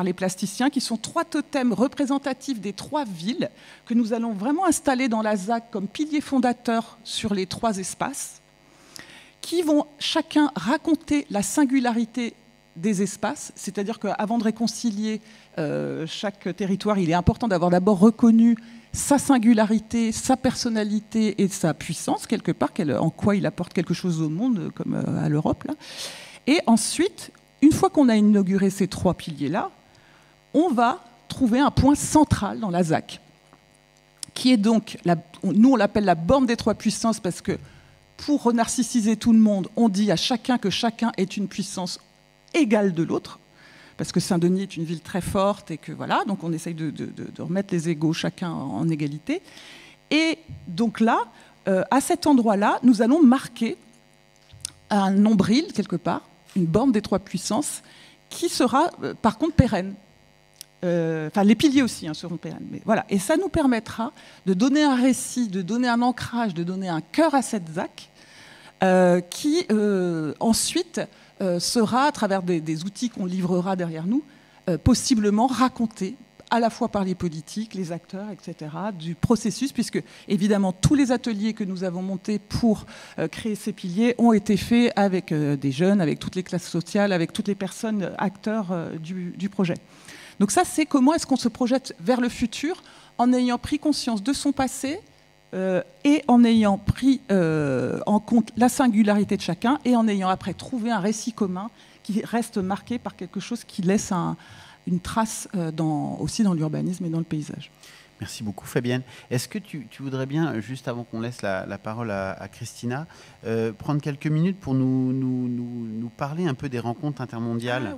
les plasticiens, qui sont 3 totems représentatifs des 3 villes, que nous allons vraiment installer dans la ZAC comme piliers fondateurs sur les 3 espaces, qui vont chacun raconter la singularité des espaces, c'est-à-dire qu'avant de réconcilier chaque territoire, il est important d'avoir d'abord reconnu sa singularité, sa personnalité et sa puissance, quelque part, en quoi il apporte quelque chose au monde, comme à l'Europe. Là. Et ensuite, une fois qu'on a inauguré ces 3 piliers-là, on va trouver un point central dans la ZAC, qui est donc, nous on l'appelle la borne des 3 puissances, parce que pour renarcissiser tout le monde, on dit à chacun que chacun est une puissance égale de l'autre, parce que Saint-Denis est une ville très forte et que voilà, donc on essaye de remettre les égaux chacun en égalité. Et donc là, à cet endroit-là, nous allons marquer un nombril quelque part, une borne des 3 puissances, qui sera par contre pérenne. Enfin, les piliers aussi seront pérennes. Mais voilà. Et ça nous permettra de donner un récit, de donner un ancrage, de donner un cœur à cette ZAC, qui ensuite sera, à travers des outils qu'on livrera derrière nous, possiblement raconté à la fois par les politiques, les acteurs, etc., du processus, puisque évidemment tous les ateliers que nous avons montés pour créer ces piliers ont été faits avec des jeunes, avec toutes les classes sociales, avec toutes les personnes acteurs du projet. Donc ça, c'est comment est-ce qu'on se projette vers le futur en ayant pris conscience de son passé et en ayant pris en compte la singularité de chacun et en ayant après trouvé un récit commun qui reste marqué par quelque chose qui laisse une trace aussi dans l'urbanisme et dans le paysage.
Merci beaucoup Fabienne. Est-ce que tu voudrais bien, juste avant qu'on laisse la parole à Christina, prendre quelques minutes pour nous parler un peu des rencontres intermondiales,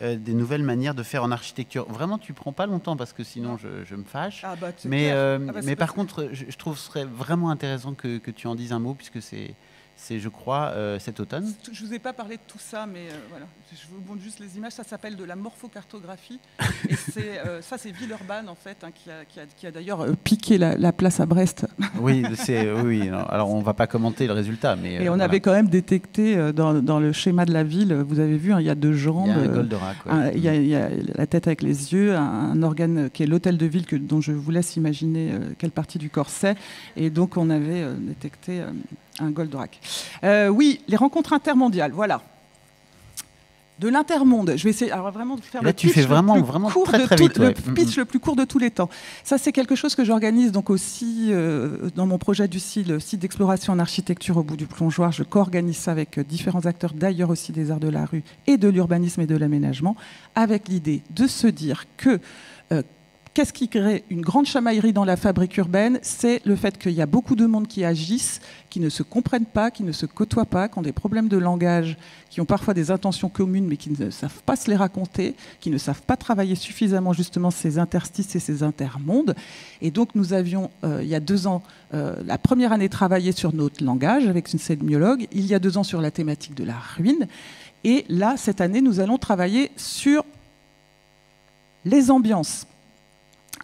des nouvelles manières de faire en architecture. Vraiment, tu ne prends pas longtemps parce que sinon je me fâche. Mais par contre, je trouve que ce serait vraiment intéressant que tu en dises un mot, puisque c'est je crois, cet automne.
Je ne vous ai pas parlé de tout ça, mais voilà. Je vous montre juste les images. Ça s'appelle de la morphocartographie. Et ça, c'est Villeurbanne, en fait, qui a d'ailleurs piqué la place à Brest.
Oui, alors on ne va pas commenter le résultat. Mais,
on avait quand même détecté dans le schéma de la ville, vous avez vu, il y a 2 jambes. Il y a
un goldorak.
Il y a la tête avec les yeux, un organe qui est l'hôtel de ville, dont je vous laisse imaginer quelle partie du corps c'est. Et donc, on avait détecté un goldorak. Oui, les rencontres intermondiales, voilà. de l'intermonde. Je vais essayer alors vraiment de faire
là,
le
tu
pitch
fais vraiment très vite,
le pitch le plus court de tous les temps. Ça, c'est quelque chose que j'organise donc aussi dans mon projet du site, le site d'exploration en architecture au bout du plongeoir. Je co-organise ça avec différents acteurs, d'ailleurs aussi des arts de la rue et de l'urbanisme et de l'aménagement, avec l'idée de se dire que qu'est-ce qui crée une grande chamaillerie dans la fabrique urbaine? C'est le fait qu'il y a beaucoup de monde qui agissent, qui ne se comprennent pas, qui ne se côtoient pas, qui ont des problèmes de langage, qui ont parfois des intentions communes mais qui ne savent pas se les raconter, qui ne savent pas travailler suffisamment justement ces interstices et ces intermondes. Et donc nous avions, il y a 2 ans, la première année travaillé sur notre langage avec une sémiologue, il y a 2 ans sur la thématique de la ruine. Et là, cette année, nous allons travailler sur les ambiances,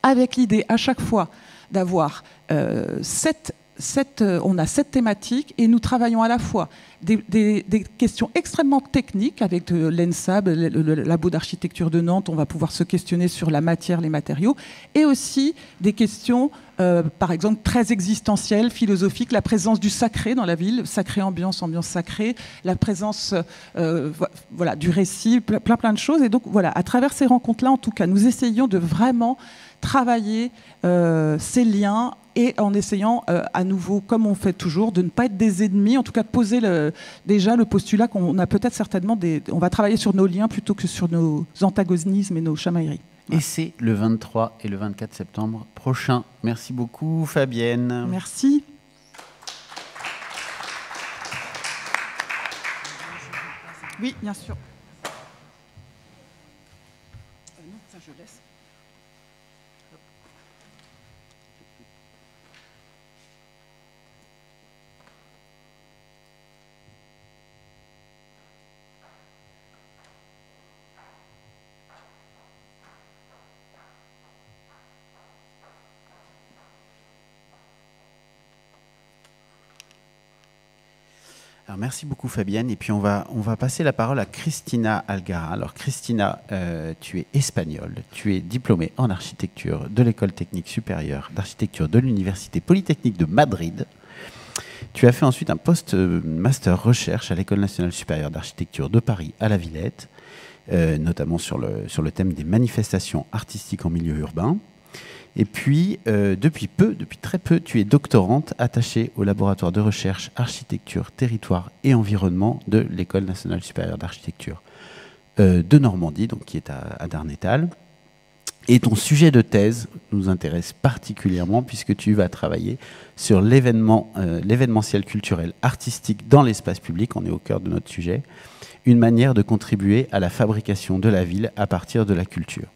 avec l'idée à chaque fois d'avoir on a 7 thématiques et nous travaillons à la fois des questions extrêmement techniques avec l'ENSAB, le labo d'architecture de Nantes, on va pouvoir se questionner sur la matière, les matériaux, et aussi des questions, par exemple, très existentielles, philosophiques, la présence du sacré dans la ville, sacré ambiance sacrée, la présence voilà, du récit, plein de choses. Et donc voilà, à travers ces rencontres-là, en tout cas, nous essayons de vraiment travailler ces liens et en essayant à nouveau, comme on fait toujours, de ne pas être des ennemis, en tout cas de poser déjà le postulat qu'on a peut-être certainement on va travailler sur nos liens plutôt que sur nos antagonismes et nos chamailleries.
Et c'est le 23 et le 24 septembre prochain. Merci beaucoup Fabienne.
Merci. Oui, bien sûr. Non, ça je laisse.
Alors, merci beaucoup Fabienne. Et puis on va passer la parole à Cristina Algara. Alors Cristina, tu es espagnole, tu es diplômée en architecture de l'École technique supérieure d'architecture de l'Université Polytechnique de Madrid. Tu as fait ensuite un post-master recherche à l'École nationale supérieure d'architecture de Paris à la Villette, notamment sur le thème des manifestations artistiques en milieu urbain. Et puis, depuis très peu, tu es doctorante attachée au laboratoire de recherche architecture, territoire et environnement de l'École nationale supérieure d'architecture de Normandie, donc qui est à Darnétal. Et ton sujet de thèse nous intéresse particulièrement puisque tu vas travailler sur l'événementiel culturel artistique dans l'espace public, on est au cœur de notre sujet, une manière de contribuer à la fabrication de la ville à partir de la culture.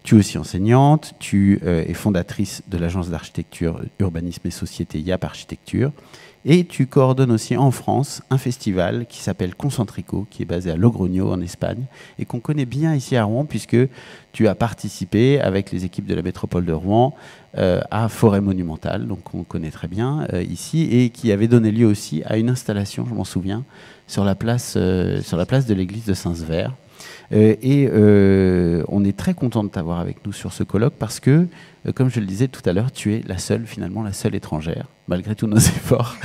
Tu es aussi enseignante, tu es fondatrice de l'agence d'architecture, urbanisme et société YAP Architecture, et tu coordonnes aussi en France un festival qui s'appelle Concentrico, qui est basé à Logroño en Espagne, et qu'on connaît bien ici à Rouen, puisque tu as participé avec les équipes de la métropole de Rouen à Forêt Monumentale, donc on connaît très bien ici, et qui avait donné lieu aussi à une installation, je m'en souviens, sur la place de l'église de Saint-Sever. On est très content de t'avoir avec nous sur ce colloque parce que, comme je le disais tout à l'heure, tu es la seule étrangère, malgré tous nos efforts,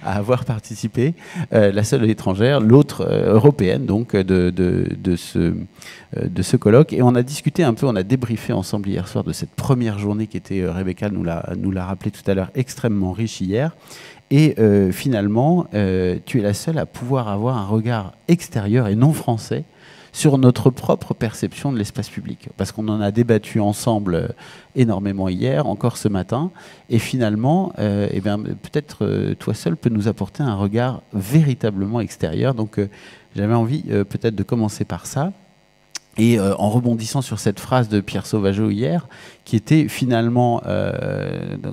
à avoir participé, la seule étrangère, l'autre européenne donc de ce colloque. Et on a discuté un peu, on a débriefé ensemble hier soir de cette première journée qui était, Rebecca nous l'a rappelé tout à l'heure, extrêmement riche hier. Et finalement, tu es la seule à pouvoir avoir un regard extérieur et non français sur notre propre perception de l'espace public. Parce qu'on en a débattu ensemble énormément hier, encore ce matin, et finalement, peut-être toi seul peux nous apporter un regard véritablement extérieur. Donc j'avais envie peut-être de commencer par ça. Et en rebondissant sur cette phrase de Pierre Sauvageau hier, qui était finalement,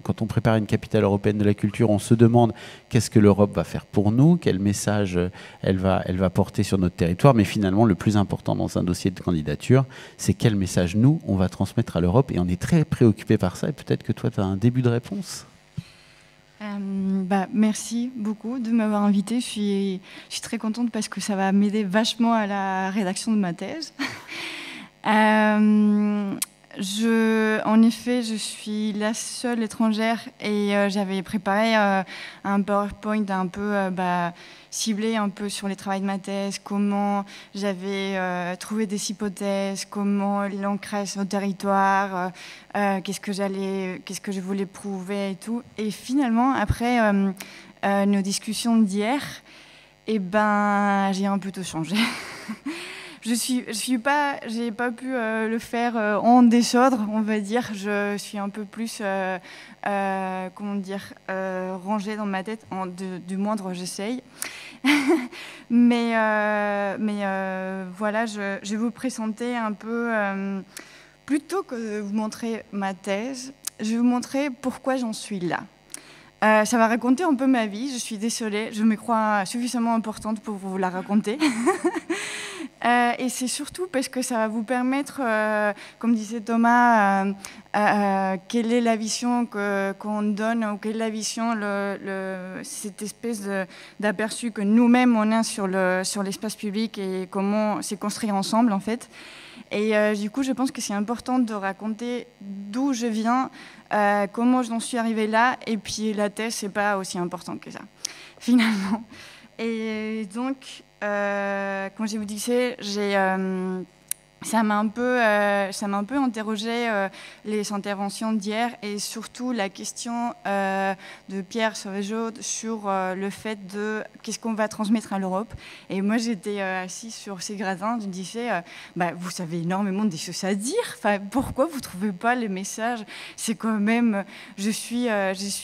quand on prépare une capitale européenne de la culture, on se demande qu'est-ce que l'Europe va faire pour nous, quel message elle va porter sur notre territoire, mais finalement le plus important dans un dossier de candidature, c'est quel message nous, on va transmettre à l'Europe, et on est très préoccupé par ça, et peut-être que toi tu as un début de réponse.
Merci beaucoup de m'avoir invitée. Je suis très contente parce que ça va m'aider vachement à la rédaction de ma thèse. En effet, je suis la seule étrangère et j'avais préparé un PowerPoint un peu ciblé un peu sur les travaux de ma thèse, comment j'avais trouvé des hypothèses, comment l'ancrage au territoire, qu'est-ce que je voulais prouver et tout. Et finalement, après nos discussions d'hier, j'ai un peu tout changé. J'ai pas pu le faire en désordre, on va dire. Je suis un peu plus, rangée dans ma tête. Du moindre, j'essaye. mais voilà, je vais vous présenter un peu, plutôt que de vous montrer ma thèse, je vais vous montrer pourquoi j'en suis là. Ça va raconter un peu ma vie. Je suis désolée, je me crois suffisamment importante pour vous la raconter. Et c'est surtout parce que ça va vous permettre, comme disait Thomas, quelle est la vision qu'on donne, ou quelle est la vision, cette espèce d'aperçu que nous-mêmes on a sur l'espace public et comment c'est construit ensemble en fait. Et du coup, je pense que c'est important de raconter d'où je viens, comment j'en suis arrivée là, et puis la thèse, c'est pas aussi important que ça, finalement. Et donc, comme je vous disais, ça m'a un peu interrogé les interventions d'hier et surtout la question de Pierre Sauvageau sur le fait de qu'est-ce qu'on va transmettre à l'Europe. Et moi, j'étais assise sur ces gradins, je me disais, vous savez énormément des choses à dire. Enfin, pourquoi vous ne trouvez pas les messages? C'est quand même, je suis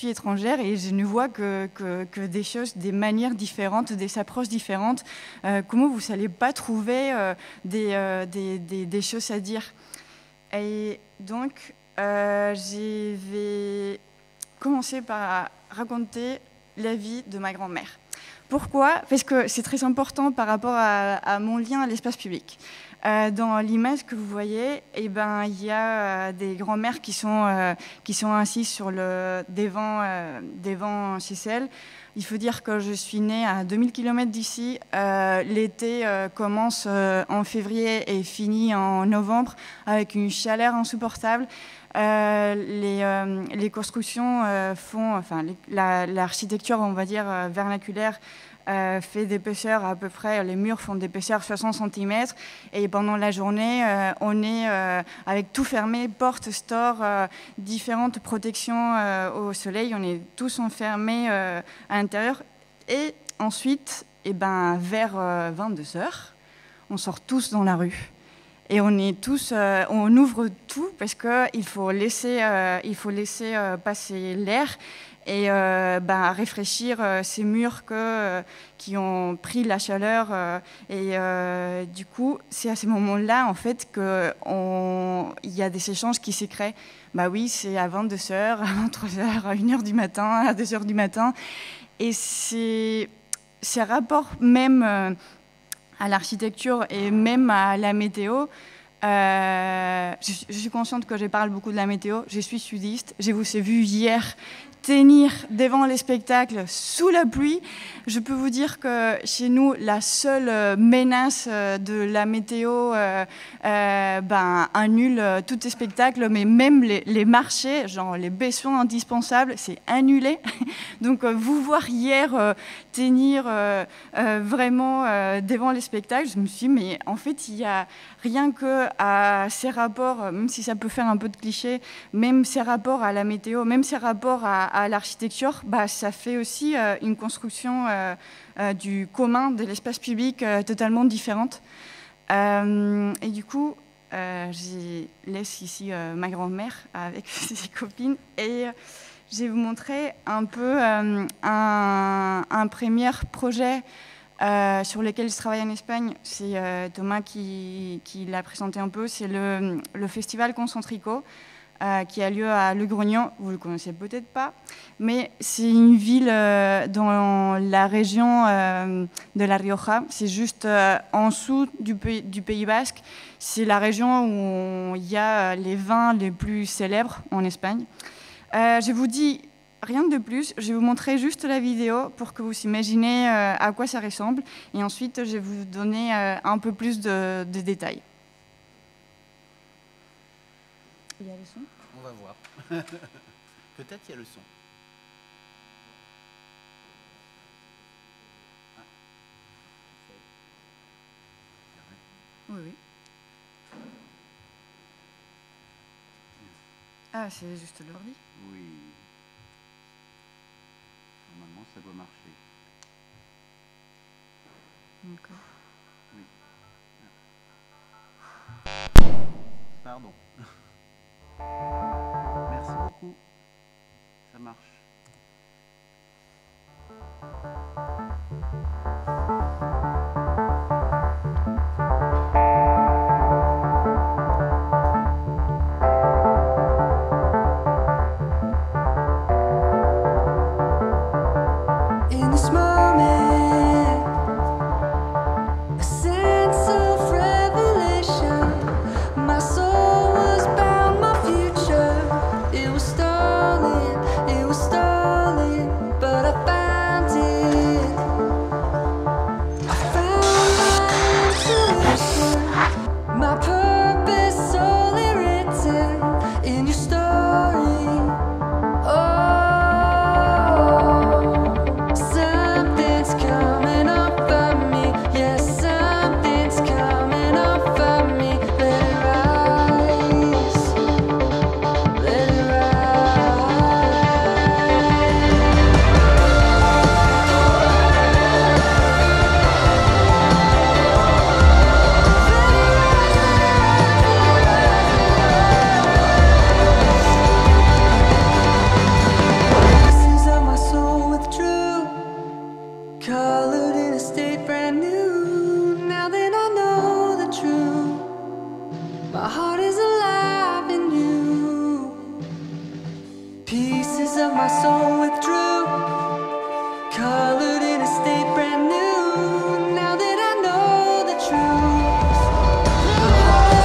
étrangère et je ne vois que des choses, des manières différentes, des approches différentes. Comment vous n'allez pas trouver des choses à dire? Et donc, je vais commencer par raconter la vie de ma grand-mère. Pourquoi? Parce que c'est très important par rapport à mon lien à l'espace public. Dans l'image que vous voyez, il y a des grands-mères qui sont assises sur le devant chez elles. Il faut dire que je suis née à 2000 km d'ici. L'été commence en février et finit en novembre avec une chaleur insupportable. Les constructions l'architecture, on va dire, vernaculaire, fait d'épaisseur à peu près, les murs font d'épaisseur 60 cm et pendant la journée, on est avec tout fermé, portes, stores, différentes protections au soleil, on est tous enfermés à l'intérieur et ensuite, vers 22h, on sort tous dans la rue. Et on est tous, on ouvre tout parce qu'il faut laisser passer l'air et réfléchir ces murs qui ont pris la chaleur. Du coup, c'est à ces moments-là en fait qu'il y a des échanges qui se créent. Oui, c'est à 22h, à 23h, à 1h du matin, à 2h du matin. Et c'est ces rapports même à l'architecture et même à la météo. Je suis consciente que je parle beaucoup de la météo. Je suis sudiste. Je vous ai vu hier tenir devant les spectacles sous la pluie. Je peux vous dire que chez nous, la seule menace de la météo annule tous les spectacles, mais même les marchés, genre les baissons indispensables, c'est annulé. Donc vous voir hier tenir vraiment devant les spectacles, je me suis dit, mais en fait, il y a rien que à ces rapports, même si ça peut faire un peu de cliché, même ces rapports à la météo, même ces rapports à l'architecture, ça fait aussi une construction du commun, de l'espace public totalement différente. Et du coup, je laisse ici ma grand-mère avec ses copines et je vais vous montrer un peu un premier projet sur lequel je travaille en Espagne. C'est Thomas qui l'a présenté un peu. C'est le festival Concentrico qui a lieu à Le Grognon. Vous ne le connaissez peut-être pas, mais c'est une ville dans la région de La Rioja. C'est juste en dessous du Pays Basque. C'est la région où il y a les vins les plus célèbres en Espagne. Je vous dis rien de plus, je vais vous montrer juste la vidéo pour que vous imaginez à quoi ça ressemble et ensuite je vais vous donner un peu plus de détails. Il y a le son?
On va voir. Peut-être il y a le son.
Oui, oui. Ah, c'est juste l'ordi?
Oui. Normalement, ça doit marcher.
D'accord.
Oui. Pardon. Merci beaucoup. Ça marche.
In this moment, a sense of revelation. My soul was bound, my future. It was stolen, but I found it. I found my intuition, my purpose only written in your story. Something's coming up for me. Yes, something's coming up for me. Let it rise. Let it pieces of my soul withdrew, colored in a state brand new. Now that I know the truth, my heart is alive in you. Pieces of my soul withdrew, colored in a state brand new. Now that I know the truth, my heart is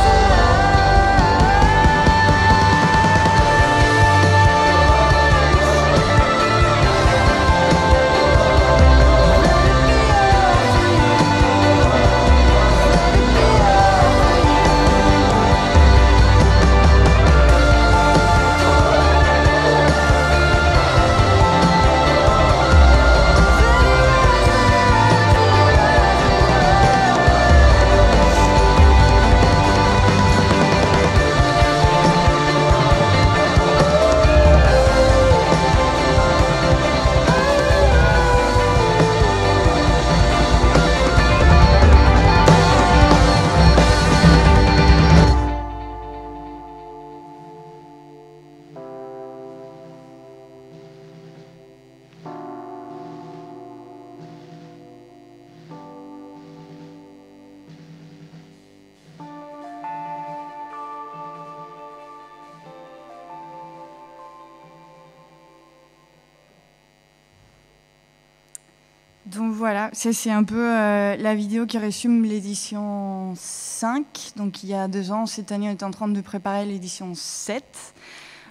Donc voilà, c'est un peu la vidéo qui résume l'édition 5. Donc il y a 2 ans, cette année on est en train de préparer l'édition 7.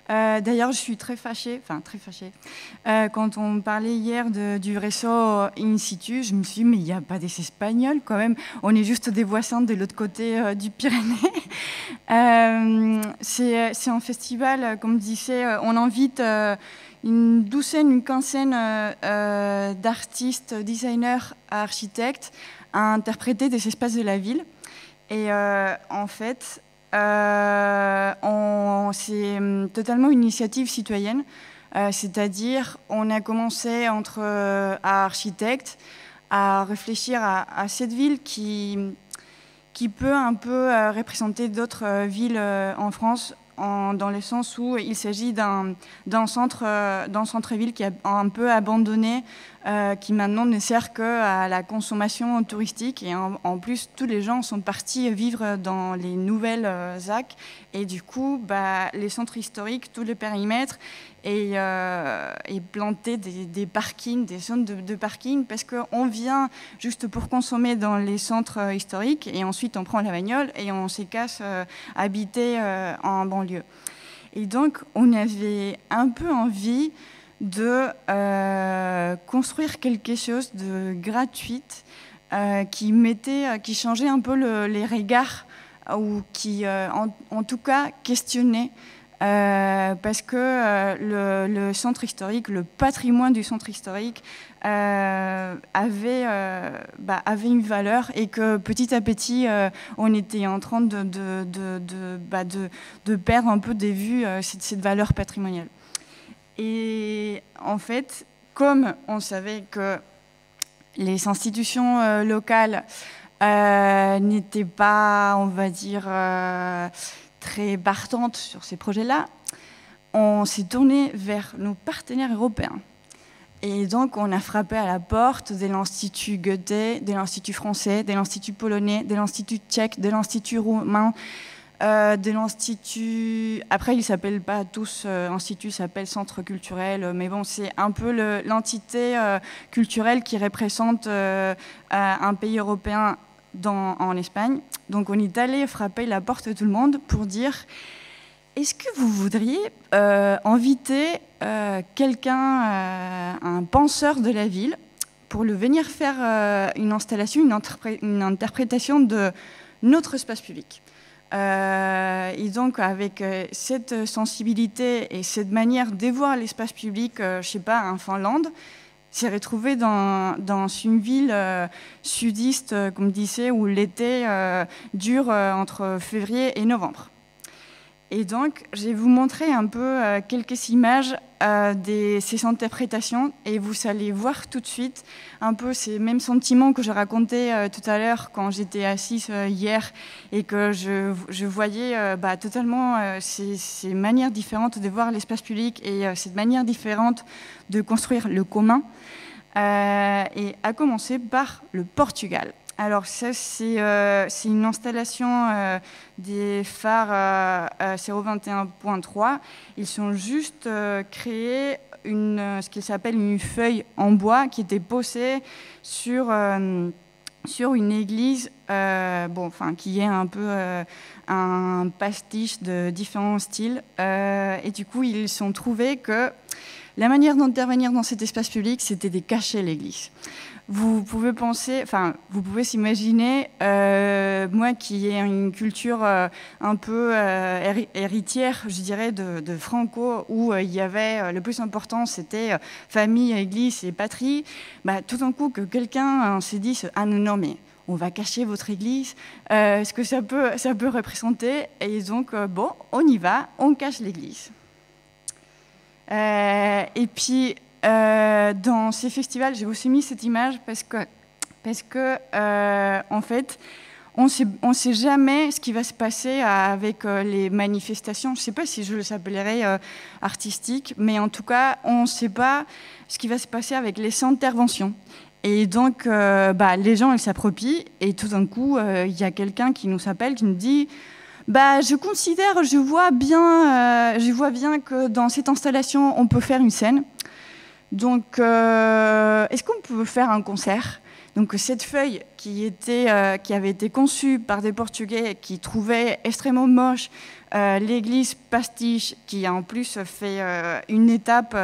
D'ailleurs, je suis très fâchée, quand on parlait hier du réseau in situ, je me suis dit, mais il n'y a pas des Espagnols quand même, on est juste des voisins de l'autre côté du Pyrénées. C'est un festival, comme je disais, on invite une douzaine, une quinzaine d'artistes, designers, architectes à interpréter des espaces de la ville. Et en fait, c'est totalement une initiative citoyenne, c'est-à-dire on a commencé entre architectes à réfléchir à cette ville qui peut un peu représenter d'autres villes en France, dans le sens où il s'agit d'un centre-ville qui est un peu abandonné, qui maintenant ne sert qu'à la consommation touristique. Et en plus, tous les gens sont partis vivre dans les nouvelles ZAC. Et du coup, les centres historiques, tout le périmètre est planté des parkings, des zones de parking, parce qu'on vient juste pour consommer dans les centres historiques et ensuite on prend la bagnole et on se casse habiter en banlieue. Et donc, on avait un peu envie de construire quelque chose de gratuit qui changeait un peu les regards ou qui, en tout cas, questionnaient, parce que le centre historique, le patrimoine du centre historique avait une valeur, et que petit à petit, on était en train de perdre un peu des vues cette valeur patrimoniale. Et en fait, comme on savait que les institutions locales n'étaient pas, on va dire, très partantes sur ces projets-là, on s'est tourné vers nos partenaires européens. Et donc, on a frappé à la porte de l'Institut Goethe, de l'Institut français, de l'Institut polonais, de l'Institut tchèque, de l'Institut roumain, de l'Institut... Après, ils ne s'appellent pas tous Institut, ils s'appellent Centre culturel, mais bon, c'est un peu l'entité culturelle qui représente un pays européen en Espagne. Donc, on est allé frapper la porte de tout le monde pour dire: est-ce que vous voudriez inviter quelqu'un, un penseur de la ville, pour le venir faire une installation, une interprétation de notre espace public? Et donc, avec cette sensibilité et cette manière de voir l'espace public, je ne sais pas, en Finlande, s'est retrouvé dans une ville sudiste, comme disait, où l'été dure entre février et novembre. Et donc, je vais vous montrer un peu quelques images de ces interprétations, et vous allez voir tout de suite un peu ces mêmes sentiments que je racontais tout à l'heure quand j'étais assise hier, et que je voyais totalement ces manières différentes de voir l'espace public, et cette manière différente de construire le commun, et à commencer par le Portugal. Alors ça, c'est une installation des phares 021.3. Ils sont juste créés ce qu'ils s'appelle une feuille en bois qui était posée sur une église, qui est un peu un pastiche de différents styles. Et du coup, ils sont trouvés que la manière d'intervenir dans cet espace public, c'était de cacher l'église. Vous pouvez s'imaginer, moi qui ai une culture un peu héritière, je dirais, de Franco, où il y avait le plus important, c'était famille, église et patrie. Tout d'un coup, que quelqu'un s'est dit: ah non, mais on va cacher votre église, ce que ça peut représenter. Et donc, on y va, on cache l'église. Et puis, dans ces festivals, j'ai aussi mis cette image parce que en fait, on sait jamais ce qui va se passer avec les manifestations. Je ne sais pas si je les appellerais artistiques, mais en tout cas, on ne sait pas ce qui va se passer avec les interventions. Et donc, les gens, ils s'approprient, et tout d'un coup, il y a quelqu'un qui nous appelle, qui nous dit: je vois bien que dans cette installation, on peut faire une scène. Donc, est-ce qu'on peut faire un concert? Donc, cette feuille qui avait été conçue par des Portugais qui trouvaient extrêmement moche l'église pastiche, qui a en plus fait une étape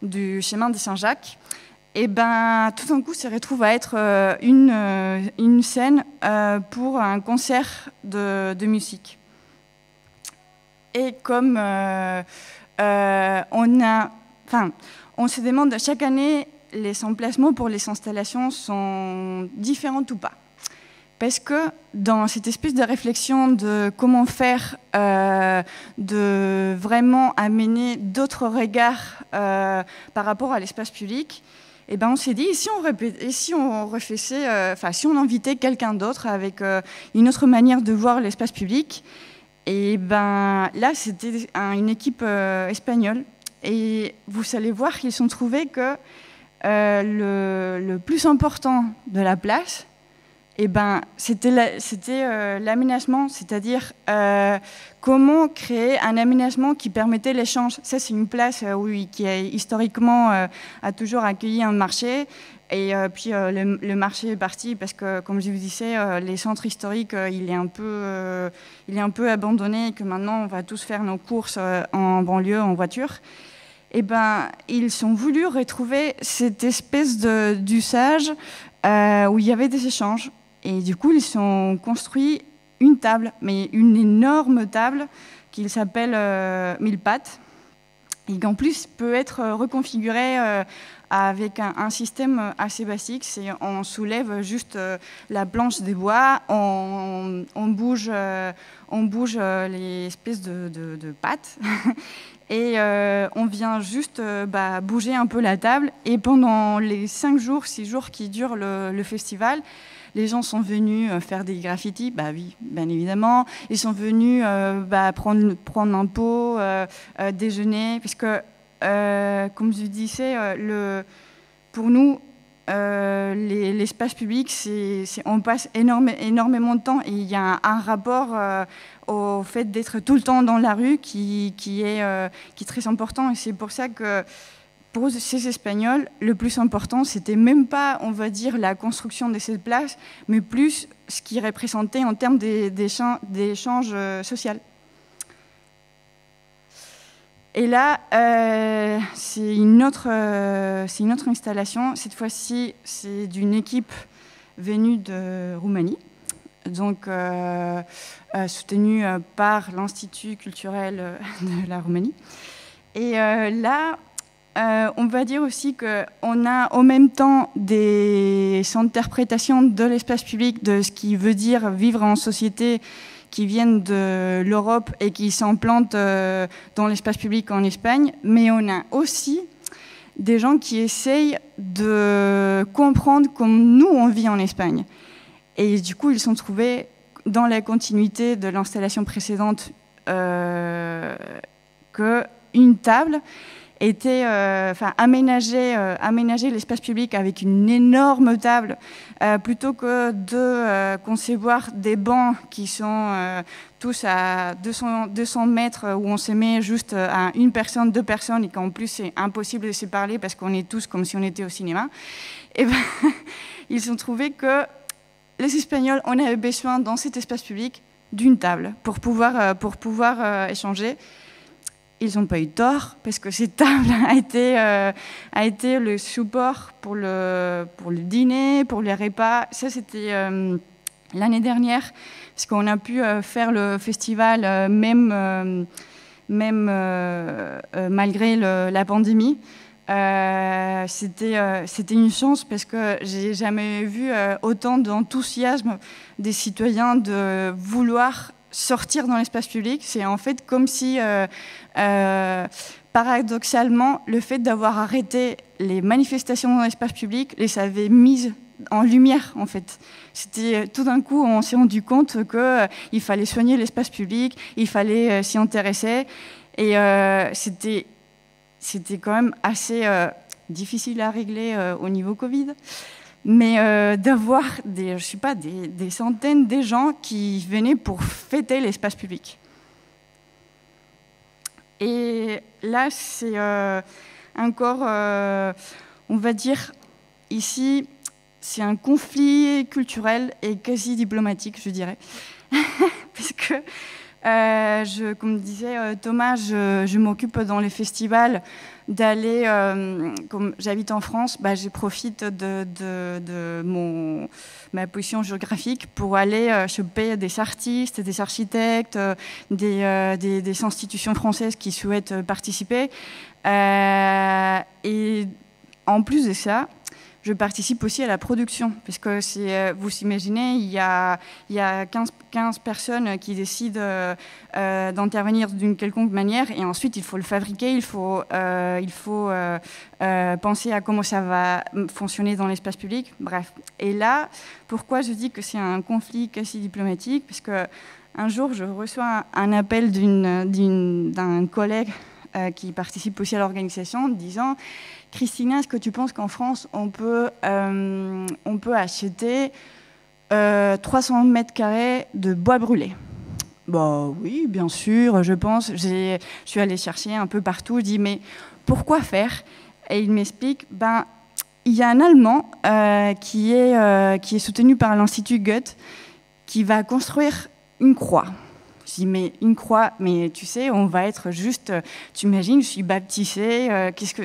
du chemin de Saint-Jacques, et tout d'un coup, se retrouve à être une scène pour un concert de musique. Et comme on se demande chaque année, les emplacements pour les installations sont différents ou pas. Parce que dans cette espèce de réflexion de comment faire, de vraiment amener d'autres regards par rapport à l'espace public, on s'est dit, si on invitait quelqu'un d'autre avec une autre manière de voir l'espace public, là, c'était une équipe espagnole. Et vous allez voir qu'ils ont trouvé que le plus important de la place, c'était l'aménagement, c'est-à-dire comment créer un aménagement qui permettait l'échange. Ça, c'est une place qui a historiquement a toujours accueilli un marché. Et puis le marché est parti parce que, comme je vous disais, les centres historiques, il est un peu abandonné, et que maintenant, on va tous faire nos courses en banlieue, en voiture. Ils ont voulu retrouver cette espèce d'usage où il y avait des échanges. Et du coup, ils ont construit une table, mais une énorme table qui s'appelle 1000 pattes, et qui en plus peut être reconfigurée avec un système assez basique. On soulève juste la planche des bois, on bouge les espèces de pattes et on vient juste bouger un peu la table. Et pendant les 5 jours, 6 jours qui durent le festival, les gens sont venus faire des graffitis, bah oui, bien évidemment. Ils sont venus prendre un pot, déjeuner, puisque, comme je disais, pour nous, l'espace public, on passe énormément de temps, et il y a un rapport au fait d'être tout le temps dans la rue qui est très important. Et c'est pour ça que pour ces Espagnols, le plus important, c'était même pas, on va dire, la construction de cette place, mais plus ce qui représentait en termes d'échanges sociaux. Et là, c'est une autre installation. Cette fois-ci, c'est d'une équipe venue de Roumanie, donc soutenue par l'Institut culturel de la Roumanie. Et là, on va dire aussi qu'on a en même temps des interprétations de l'espace public, de ce qui veut dire vivre en société, qui viennent de l'Europe et qui s'implantent dans l'espace public en Espagne, mais on a aussi des gens qui essayent de comprendre comme nous on vit en Espagne. Et du coup, ils se sont trouvés dans la continuité de l'installation précédente qu'une table était aménager l'espace public avec une énorme table plutôt que de concevoir des bancs qui sont tous à 200 mètres où on se met juste à une personne, 2 personnes et qu'en plus c'est impossible de se parler parce qu'on est tous comme si on était au cinéma. Et ben, ils ont trouvé que les Espagnols, on avait besoin dans cet espace public d'une table pour pouvoir échanger. Ils n'ont pas eu tort, parce que cette table a été le support pour le dîner, pour les repas. Ça, c'était l'année dernière, parce qu'on a pu faire le festival même malgré la pandémie. C'était une chance, parce que j'ai jamais vu autant d'enthousiasme des citoyens de vouloir sortir dans l'espace public. C'est en fait comme si, paradoxalement, le fait d'avoir arrêté les manifestations dans l'espace public les avait mises en lumière, en fait. C'était tout d'un coup, on s'est rendu compte qu'il fallait soigner l'espace public, il fallait s'y intéresser, et c'était quand même assez difficile à régler au niveau Covid. Mais d'avoir des centaines de gens qui venaient pour fêter l'espace public. Et là, c'est encore, on va dire, ici, c'est un conflit culturel et quasi diplomatique, je dirais. Parce que, comme disait Thomas, je m'occupe dans les festivals d'aller, comme j'habite en France, je profite de ma position géographique pour aller choper des artistes, des architectes, des institutions françaises qui souhaitent participer. Et en plus de ça, je participe aussi à la production, parce que vous imaginez, il y a 15 personnes qui décident d'intervenir d'une quelconque manière, et ensuite il faut le fabriquer, il faut penser à comment ça va fonctionner dans l'espace public, bref. Et là, pourquoi je dis que c'est un conflit quasi diplomatique? Parce qu'un jour, je reçois un appel d'un collègue qui participe aussi à l'organisation, disant: Christina, est-ce que tu penses qu'en France, on peut acheter 300 mètres carrés de bois brûlé? Bah oui, bien sûr, je pense. Je suis allée chercher un peu partout. Je dis, mais pourquoi faire? Et il m'explique, il y a un Allemand qui est soutenu par l'Institut Goethe qui va construire une croix. Je dis, mais une croix, mais tu sais, on va être juste... Tu imagines, je suis baptisée,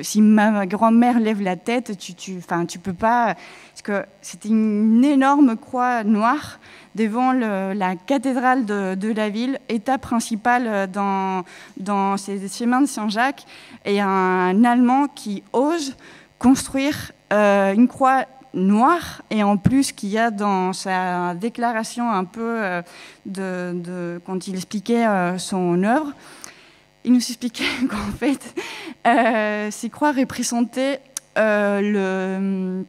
si ma grand-mère lève la tête, tu peux pas... Parce que c'était une énorme croix noire devant la cathédrale de la ville, étape principale dans ces chemins de Saint-Jacques, et un Allemand qui ose construire une croix noire, et en plus qu'il y a dans sa déclaration un peu quand il expliquait son œuvre, il nous expliquait qu'en fait ces croix représentaient le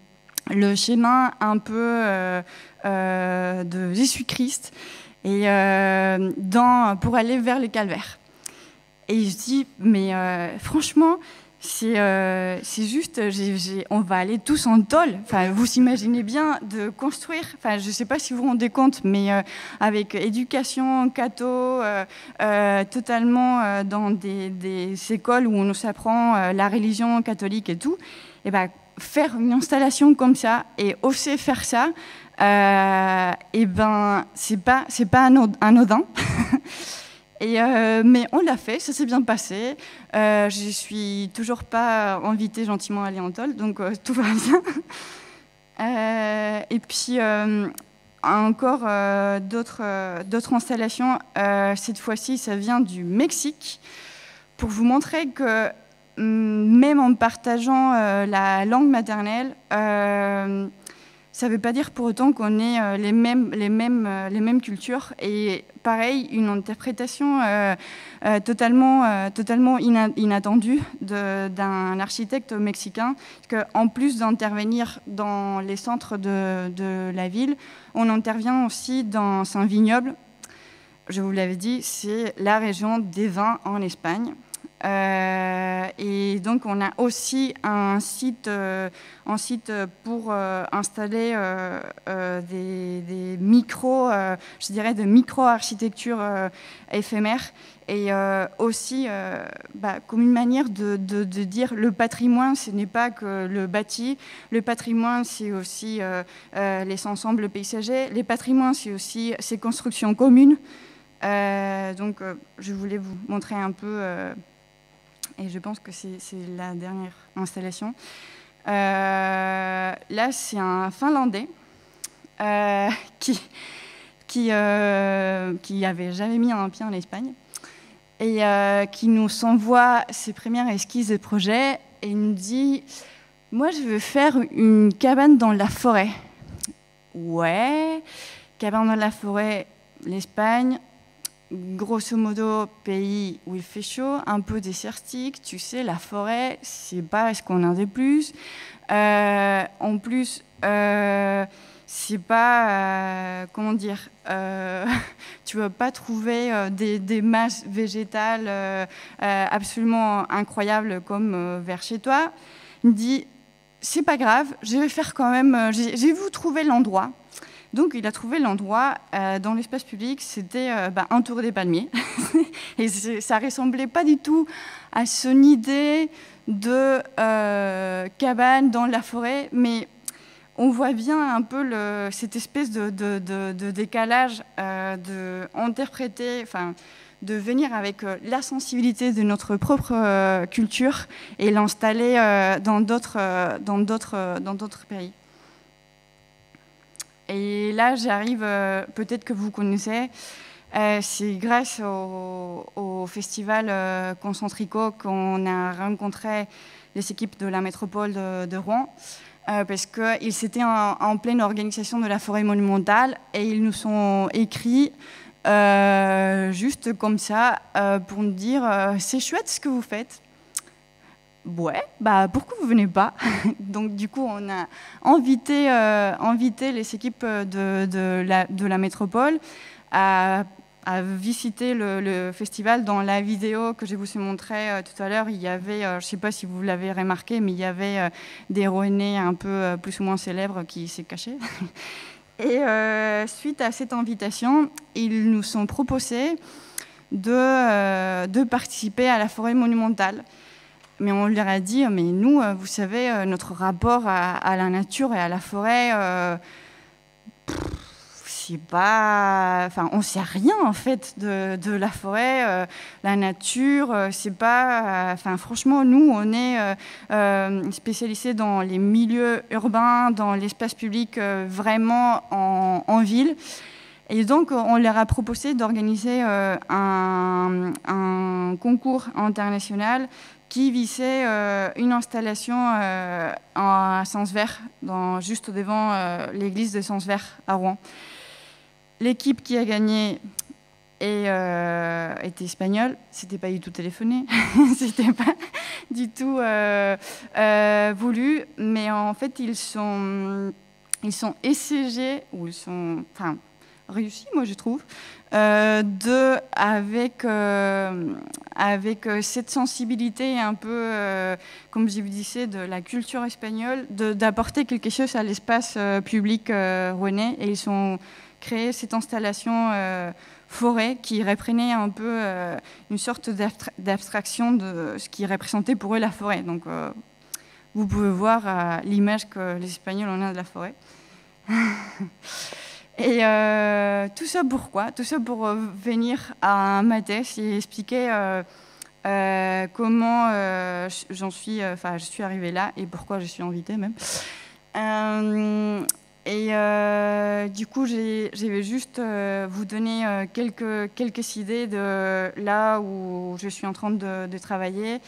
chemin un peu de Jésus-Christ et pour aller vers le calvaire. Et je dis, mais franchement, c'est juste, on va aller tous en tôle. Enfin, vous imaginez bien de construire, enfin, je ne sais pas si vous vous rendez compte, mais avec éducation catho, totalement dans des écoles où on nous apprend la religion catholique et tout, et ben, faire une installation comme ça et oser faire ça, et ben, c'est pas anodin. Mais on l'a fait, ça s'est bien passé. Je suis toujours pas invitée gentiment à aller en tôle, donc tout va bien. Et puis encore d'autres installations. Cette fois-ci, ça vient du Mexique, pour vous montrer que même en partageant la langue maternelle, ça ne veut pas dire pour autant qu'on ait les mêmes cultures. Et pareil, une interprétation totalement inattendue d'un architecte mexicain, parce qu'en plus d'intervenir dans les centres de la ville, on intervient aussi dans un vignoble. Je vous l'avais dit, c'est la région des vins en Espagne. Et donc on a aussi un site pour installer des je dirais de micro-architecture éphémère, et aussi comme une manière de dire le patrimoine, ce n'est pas que le bâti, le patrimoine c'est aussi les ensembles paysagers, les patrimoines c'est aussi ces constructions communes. Donc je voulais vous montrer un peu... Et je pense que c'est la dernière installation. Là, c'est un Finlandais qui avait jamais mis un pied en Espagne et qui nous envoie ses premières esquisses de projet et il nous dit « Moi, je veux faire une cabane dans la forêt. » Ouais, cabane dans la forêt, l'Espagne. Grosso modo, pays où il fait chaud, un peu désertique, tu sais, la forêt, c'est pas ce qu'on a de plus. En plus, c'est pas, comment dire, tu vas pas trouver des masses végétales absolument incroyables comme vers chez toi. Il me dit, c'est pas grave, je vais faire quand même, je vais vous trouver l'endroit. Donc, il a trouvé l'endroit dans l'espace public, c'était entouré des palmiers. Et ça ressemblait pas du tout à son idée de cabane dans la forêt, mais on voit bien un peu cette espèce de décalage, d'interpréter, enfin, de venir avec la sensibilité de notre propre culture et l'installer dans d'autres pays. Et là, j'arrive, peut-être que vous connaissez, c'est grâce au festival Concentrico qu'on a rencontré les équipes de la métropole de Rouen, parce qu'ils étaient en pleine organisation de la forêt monumentale et ils nous ont écrit juste comme ça pour nous dire c'est chouette ce que vous faites. Ouais, pourquoi vous venez pas? Donc du coup, on a invité les équipes de la métropole à visiter le festival. Dans la vidéo que je vous ai montrée tout à l'heure, il y avait, je ne sais pas si vous l'avez remarqué, mais il y avait des Rouennais un peu plus ou moins célèbres qui s'est caché. Et suite à cette invitation, ils nous ont proposé de participer à la forêt monumentale. Mais on leur a dit, mais nous, vous savez, notre rapport à la nature et à la forêt, sait pas, enfin, on sait rien en fait de la forêt, la nature. C'est pas, enfin, franchement, nous, on est spécialisés dans les milieux urbains, dans l'espace public, vraiment en ville. Et donc, on leur a proposé d'organiser un concours international qui visait une installation à Sens-Vert, juste devant l'église de Sens-Vert à Rouen. L'équipe qui a gagné était espagnole. C'était pas du tout téléphoné, c'était pas du tout voulu, mais en fait ils sont essayés, ou ils sont, enfin, réussi, moi je trouve, avec cette sensibilité un peu, comme je vous disais, de la culture espagnole, d'apporter quelque chose à l'espace public rouennais. Et ils ont créé cette installation forêt qui reprenait un peu une sorte d'abstraction de ce qui représentait pour eux la forêt. Donc vous pouvez voir l'image que les Espagnols ont de la forêt. Et tout ça pourquoi? Tout ça pour venir à ma thèse et expliquer comment je suis arrivée là et pourquoi je suis invitée même. Du coup, je vais juste vous donner quelques idées de là où je suis en train de travailler.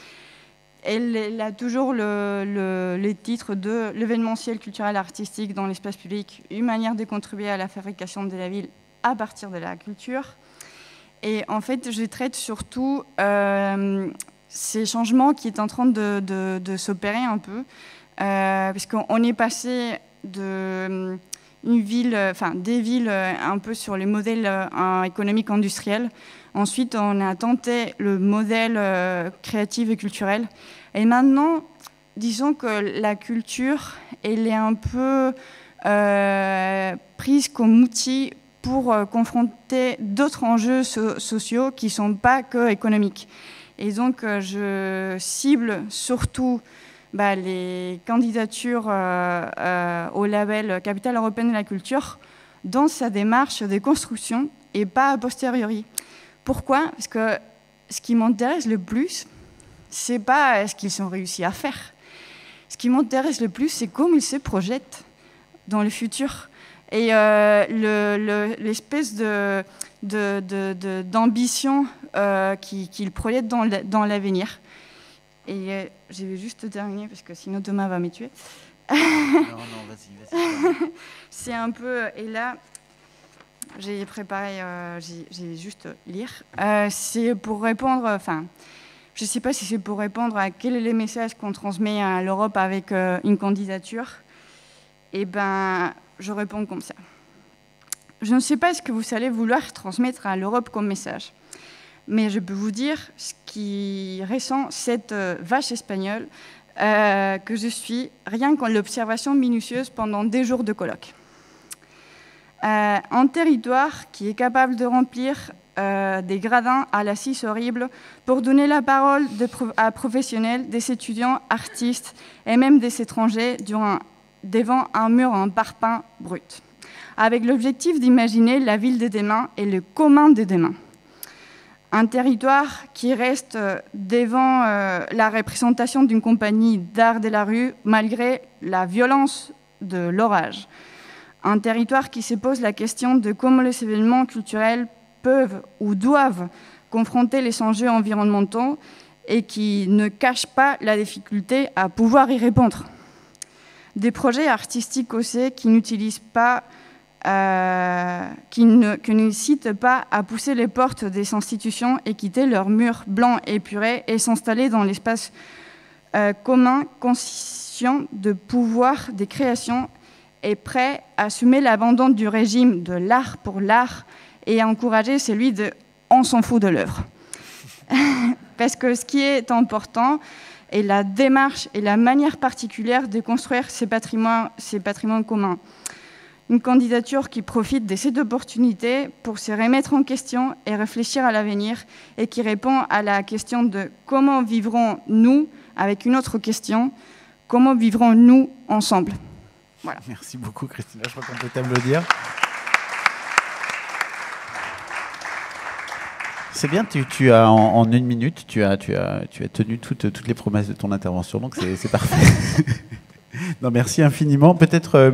Elle a toujours le titre de l'événementiel culturel artistique dans l'espace public, une manière de contribuer à la fabrication de la ville à partir de la culture. Et en fait, je traite surtout ces changements qui est en train de s'opérer un peu, parce qu'on est passé des villes un peu sur les modèles économiques industriels. Ensuite, on a tenté le modèle créatif et culturel. Et maintenant, disons que la culture, elle est un peu prise comme outil pour confronter d'autres enjeux sociaux qui ne sont pas que économiques. Et donc, je cible surtout les candidatures au label Capitale européenne de la culture dans sa démarche de construction et pas a posteriori. Pourquoi? Parce que ce qui m'intéresse le plus, c'est pas ce qu'ils ont réussi à faire. Ce qui m'intéresse le plus, c'est comment ils se projettent dans le futur. Et l'espèce d'ambition qu'ils projettent dans l'avenir. Et je vais juste terminer, parce que sinon Thomas va me tuer.
Non, vas-y.
C'est un peu... Et là... J'ai préparé, j'ai juste lire. C'est pour répondre, enfin, je ne sais pas si c'est pour répondre à quel est le message qu'on transmet à l'Europe avec une candidature. Eh bien, je réponds comme ça. Je ne sais pas ce que vous allez vouloir transmettre à l'Europe comme message, mais je peux vous dire ce qui ressent cette vache espagnole que je suis, rien qu'en l'observation minutieuse pendant des jours de colloque. Un territoire qui est capable de remplir des gradins à la scie horrible pour donner la parole à professionnels, des étudiants, artistes et même des étrangers devant un mur en parpaing brut, avec l'objectif d'imaginer la ville de demain et le commun de demain. Un territoire qui reste devant la représentation d'une compagnie d'art de la rue malgré la violence de l'orage. Un territoire qui se pose la question de comment les événements culturels peuvent ou doivent confronter les enjeux environnementaux et qui ne cache pas la difficulté à pouvoir y répondre. Des projets artistiques aussi qui n'utilisent pas, qui n'incitent pas à pousser les portes des institutions et quitter leurs murs blancs épurés et s'installer dans l'espace commun, conscient de pouvoir des créations et prêt à assumer l'abandon du régime de l'art pour l'art et à encourager celui de « on s'en fout de l'œuvre ». Parce que ce qui est important est la démarche et la manière particulière de construire ces patrimoines communs. Une candidature qui profite de cette opportunité pour se remettre en question et réfléchir à l'avenir et qui répond à la question de comment vivrons-nous avec une autre question, comment vivrons-nous ensemble. Voilà.
Merci beaucoup, Christina. Je crois qu'on peut t'applaudir. C'est bien, tu as en 1 minute, tu as tenu toutes les promesses de ton intervention, donc c'est parfait. Non, merci infiniment. Peut-être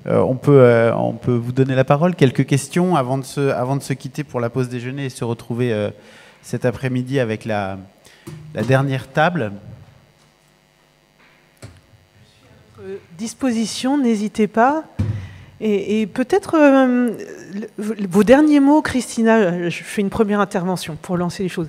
on peut vous donner la parole. Quelques questions avant de se quitter pour la pause déjeuner et se retrouver cet après-midi avec la dernière table.
Disposition, n'hésitez pas. Et peut-être vos derniers mots, Christina, je fais une première intervention pour lancer les choses.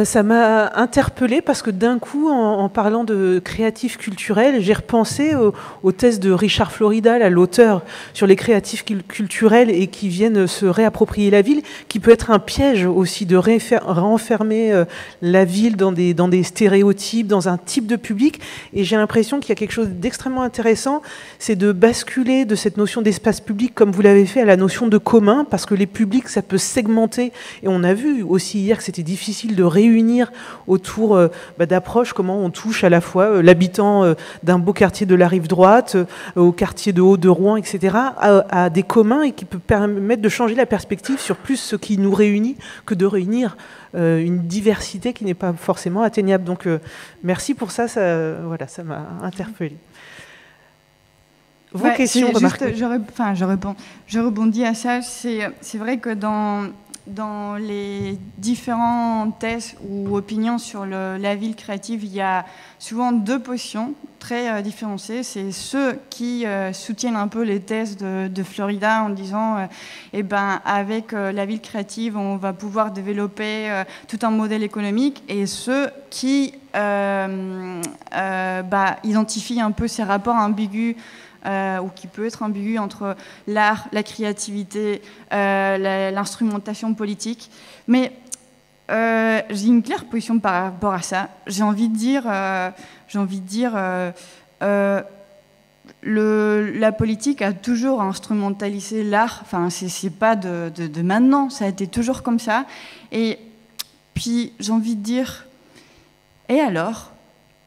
Ça m'a interpellée parce que d'un coup, en parlant de créatifs culturels, j'ai repensé aux thèses de Richard Floridal, l'auteur, sur les créatifs culturels et qui viennent se réapproprier la ville, qui peut être un piège aussi de renfermer la ville dans des stéréotypes, dans un type de public. Et j'ai l'impression qu'il y a quelque chose d'extrêmement intéressant, c'est de basculer de cette notion d'espace public, comme vous l'avez fait, à la notion de commun, parce que les publics, ça peut segmenter. Et on a vu aussi hier que c'était difficile de réunir autour d'approches, comment on touche à la fois l'habitant d'un beau quartier de la rive droite, au quartier de Haut de Rouen, etc., à des communs, et qui peut permettre de changer la perspective sur plus ce qui nous réunit que de réunir une diversité qui n'est pas forcément atteignable. Donc merci pour ça, voilà, ça m'a interpellée. Vos questions, remarques.
Je rebondis à ça. C'est vrai que dans les différentes thèses ou opinions sur la ville créative, il y a souvent 2 positions très différenciées. C'est ceux qui soutiennent un peu les thèses de Florida en disant avec la ville créative, on va pouvoir développer tout un modèle économique, et ceux qui identifient un peu ces rapports ambigus ou qui peut être ambigu entre l'art, la créativité, l'instrumentation politique. Mais j'ai une claire position par rapport à ça. J'ai envie de dire, la politique a toujours instrumentalisé l'art. Enfin, c'est pas de maintenant, ça a été toujours comme ça. Et puis j'ai envie de dire, et alors ?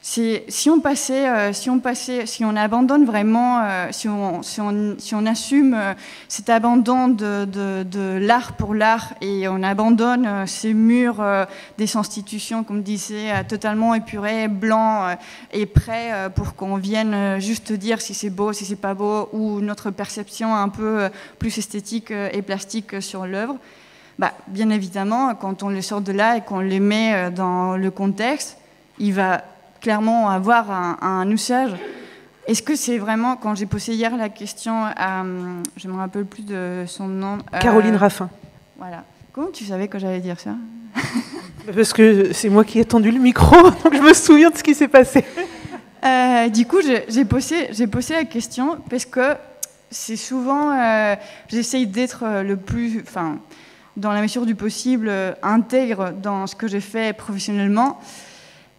Si on abandonne vraiment, si on assume cet abandon de l'art pour l'art, et on abandonne ces murs des institutions, comme disait, totalement épurés, blancs et prêts pour qu'on vienne juste dire si c'est beau, si c'est pas beau, ou notre perception un peu plus esthétique et plastique sur l'œuvre, bien évidemment, quand on les sort de là et qu'on les met dans le contexte, il va clairement avoir un usage. Est-ce que c'est vraiment, quand j'ai posé hier la question à, je ne me rappelle plus de son nom.
Caroline Raffin.
Voilà. Comment tu savais que j'allais dire ça?
Parce que c'est moi qui ai tendu le micro, donc je me souviens de ce qui s'est passé.
Du coup, j'ai posé la question parce que c'est souvent, j'essaye d'être le plus, dans la mesure du possible, intègre dans ce que j'ai fait professionnellement.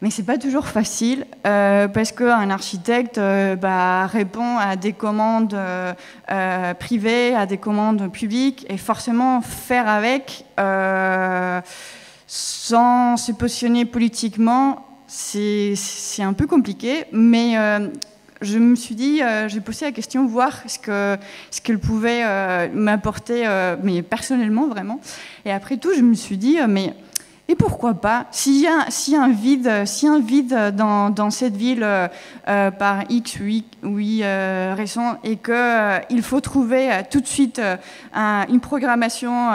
Mais c'est pas toujours facile parce qu'un architecte répond à des commandes privées, à des commandes publiques, et forcément faire avec sans se positionner politiquement, c'est un peu compliqué. Mais je me suis dit, j'ai posé la question, voir ce qu'elle pouvait m'apporter, mais personnellement vraiment. Et après tout, je me suis dit, mais et pourquoi pas, s'il y a un vide dans cette ville par X ou Y raison, et qu'il faut trouver tout de suite une programmation,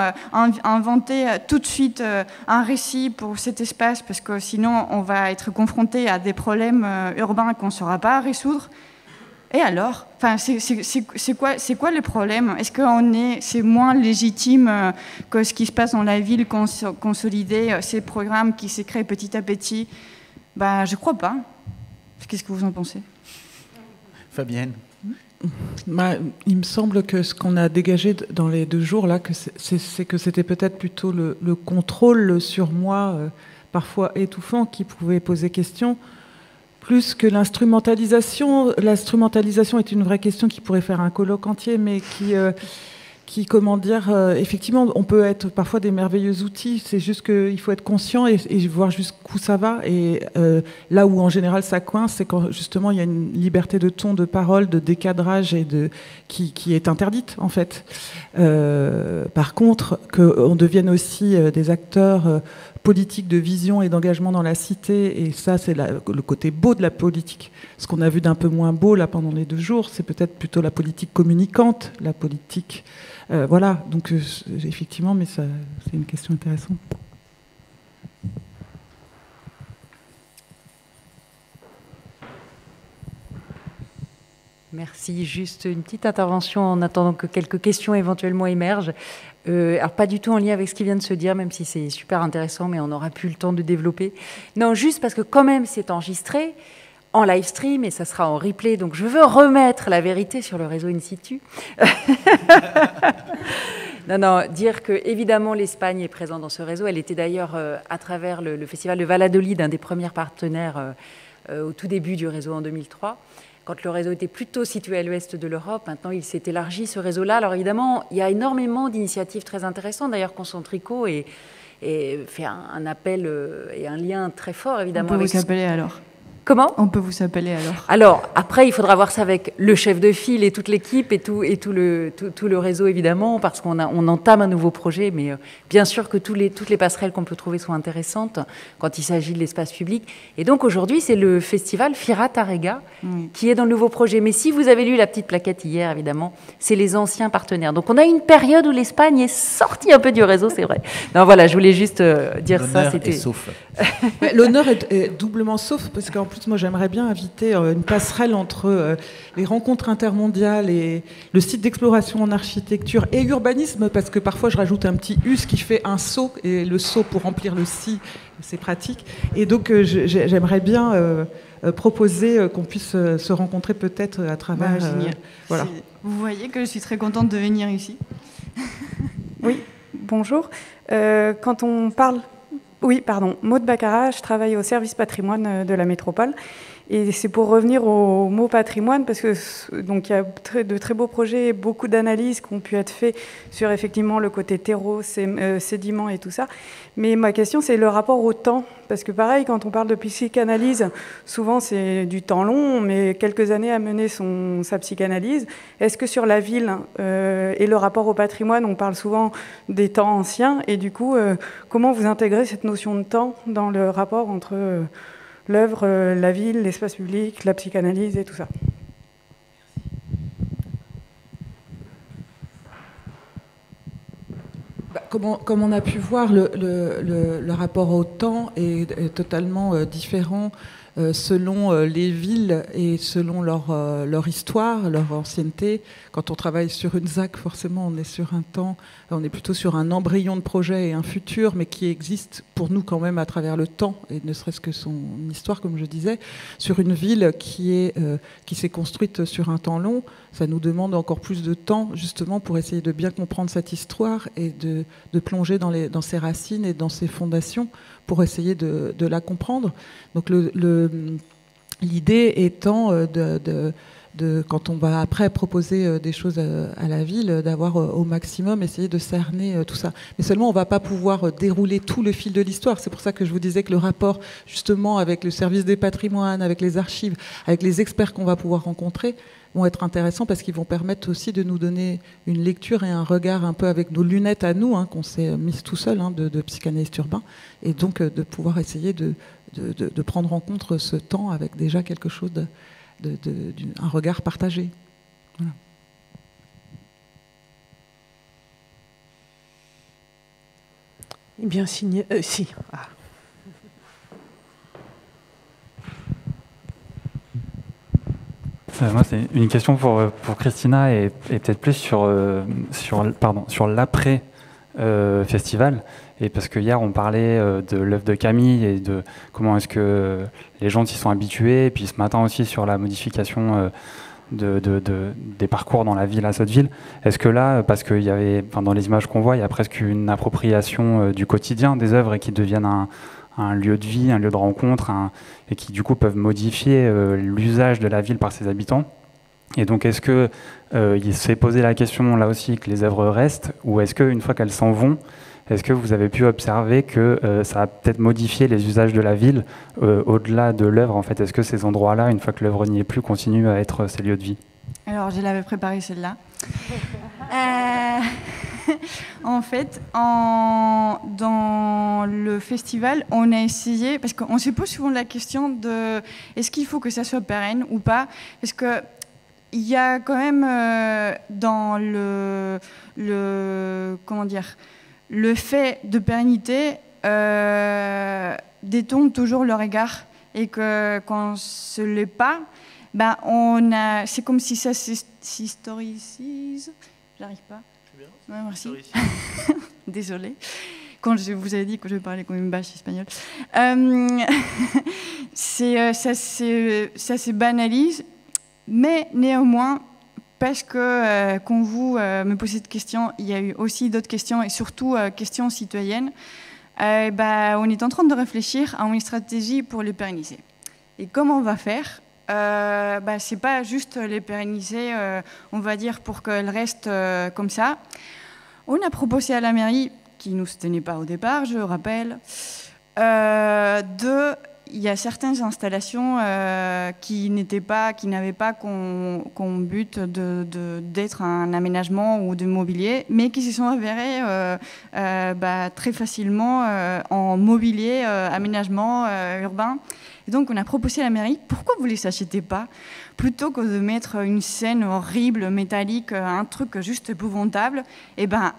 inventer tout de suite un récit pour cet espace, parce que sinon on va être confronté à des problèmes urbains qu'on ne saura pas résoudre. Et alors, c'est quoi le problème? Est-ce que c'est moins légitime que ce qui se passe dans la ville, consolider ces programmes qui se créent petit à petit? Je crois pas. Qu'est-ce que vous en pensez?
Fabienne.
Il me semble que ce qu'on a dégagé dans les 2 jours là, c'est que c'était peut-être plutôt le contrôle sur moi, parfois étouffant, qui pouvait poser question. Plus que l'instrumentalisation. L'instrumentalisation est une vraie question qui pourrait faire un colloque entier, mais qui comment dire, effectivement, on peut être parfois des merveilleux outils, c'est juste qu'il faut être conscient et voir jusqu'où ça va. Et là où en général ça coince, c'est quand justement il y a une liberté de ton, de parole, de décadrage et qui est interdite en fait. Par contre, qu'on devienne aussi des acteurs politiques de vision et d'engagement dans la cité, et ça c'est le côté beau de la politique. Ce qu'on a vu d'un peu moins beau là pendant les 2 jours, c'est peut-être plutôt la politique communicante, la politique... voilà, donc effectivement, mais c'est une question intéressante.
Merci. Juste une petite intervention en attendant que quelques questions éventuellement émergent. Alors pas du tout en lien avec ce qui vient de se dire, même si c'est super intéressant, mais on n'aura plus le temps de développer. Non, juste parce que quand même c'est enregistré en live stream et ça sera en replay, donc je veux remettre la vérité sur le réseau in situ. Non, dire que évidemment l'Espagne est présente dans ce réseau. Elle était d'ailleurs à travers le festival de Valladolid, un des premiers partenaires au tout début du réseau en 2003. Quand le réseau était plutôt situé à l'ouest de l'Europe, maintenant il s'est élargi ce réseau-là. Alors évidemment, il y a énormément d'initiatives très intéressantes. D'ailleurs, Concentrico et fait un appel et un lien très fort évidemment.
On peut vous appeler alors.
Comment ?
On peut vous appeler alors.
Alors, après, il faudra voir ça avec le chef de file et toute l'équipe et tout le réseau, évidemment, parce qu'on entame un nouveau projet. Mais bien sûr que toutes les passerelles qu'on peut trouver sont intéressantes quand il s'agit de l'espace public. Et donc, aujourd'hui, c'est le festival Fira Tárrega qui est dans le nouveau projet. Mais si vous avez lu la petite plaquette hier, évidemment, c'est les anciens partenaires. Donc, on a une période où l'Espagne est sortie un peu du réseau, c'est vrai. Non, voilà, je voulais juste dire ça.
L'honneur est sauf.
L'honneur est doublement sauf, parce qu'en plus, moi, j'aimerais bien inviter une passerelle entre les rencontres intermondiales et le site d'exploration en architecture et urbanisme, parce que parfois, je rajoute un petit « us » qui fait un saut, et le saut pour remplir le « si », c'est pratique. Et donc, j'aimerais bien proposer qu'on puisse se rencontrer peut-être à travers...
voilà. Vous voyez que je suis très contente de venir ici.
Oui, bonjour. Quand on parle... Oui, pardon. Maud Baccarat, je travaille au service patrimoine de la métropole. Et c'est pour revenir au mot patrimoine, parce que donc il y a de très beaux projets et beaucoup d'analyses qui ont pu être faites sur effectivement le côté terreau, sédiments et tout ça. Mais ma question, c'est le rapport au temps. Parce que pareil, quand on parle de psychanalyse, souvent c'est du temps long, mais quelques années à mener sa psychanalyse. Est-ce que sur la ville et le rapport au patrimoine, on parle souvent des temps anciens, et du coup, comment vous intégrez cette notion de temps dans le rapport entre l'œuvre, la ville, l'espace public, la psychanalyse et tout ça?
Comme on a pu voir, le rapport au temps est totalement différent selon les villes et selon leur histoire, leur ancienneté. Quand on travaille sur une ZAC, forcément, on est sur un temps, on est plutôt sur un embryon de projet et un futur, mais qui existe pour nous quand même à travers le temps, et ne serait-ce que son histoire, comme je disais. Sur une ville qui s'est construite sur un temps long, ça nous demande encore plus de temps, justement, pour essayer de bien comprendre cette histoire et de plonger dans ses racines et dans ses fondations pour essayer de la comprendre. Donc l'idée étant quand on va après proposer des choses à la ville, d'avoir au maximum essayé de cerner tout ça. Mais seulement, on ne va pas pouvoir dérouler tout le fil de l'histoire. C'est pour ça que je vous disais que le rapport, justement, avec le service des patrimoines, avec les archives, avec les experts qu'on va pouvoir rencontrer, vont être intéressants parce qu'ils vont permettre aussi de nous donner une lecture et un regard un peu avec nos lunettes à nous, qu'on s'est mis tout seul, de psychanalyste urbain, et donc de pouvoir essayer de prendre en compte ce temps avec déjà quelque chose un regard partagé. Voilà.
Eh bien, si. Ah.
Moi, c'est une question pour Christina et peut-être plus sur l'après-festival. Et parce que hier, on parlait de l'œuvre de Camille et de comment est-ce que les gens s'y sont habitués. Et puis ce matin aussi sur la modification des parcours dans la ville à Sotteville. Est-ce que là, parce qu'il y avait, dans les images qu'on voit, il y a presque une appropriation du quotidien des œuvres et qui deviennent un lieu de vie, un lieu de rencontre, et qui du coup peuvent modifier l'usage de la ville par ses habitants. Et donc, est-ce qu'il s'est posé la question, là aussi, que les œuvres restent, ou est-ce qu'une fois qu'elles s'en vont, est-ce que vous avez pu observer que ça a peut-être modifié les usages de la ville au-delà de l'œuvre, en fait? Est-ce que ces endroits-là, une fois que l'œuvre n'y est plus, continuent à être ces lieux de vie?
Alors, je l'avais préparée celle-là. En fait, dans le festival, on a essayé, parce qu'on se pose souvent la question de est-ce qu'il faut que ça soit pérenne ou pas, parce que il y a quand même dans comment dire, le fait de pérennité détourne toujours le regard, et que quand ce l'est pas, ben c'est comme si ça s'historicise. J'arrive pas. Ouais, merci. Désolée. Quand je vous avais dit que je parlais comme une bâche espagnole. Ça se banalise, mais néanmoins, parce que quand vous me posez cette question, il y a eu aussi d'autres questions, et surtout questions citoyennes. On est en train de réfléchir à une stratégie pour les pérenniser. Et comment on va faire? C'est pas juste les pérenniser, on va dire, pour qu'elles restent comme ça. On a proposé à la mairie, qui ne nous soutenait pas au départ, je rappelle, il y a certaines installations qui n'avaient pas comme but d'être un aménagement ou de mobilier, mais qui se sont avérées très facilement en mobilier, aménagement urbain. Et donc, on a proposé à la mairie, pourquoi vous ne les achetez pas? Plutôt que de mettre une scène horrible, métallique, un truc juste épouvantable,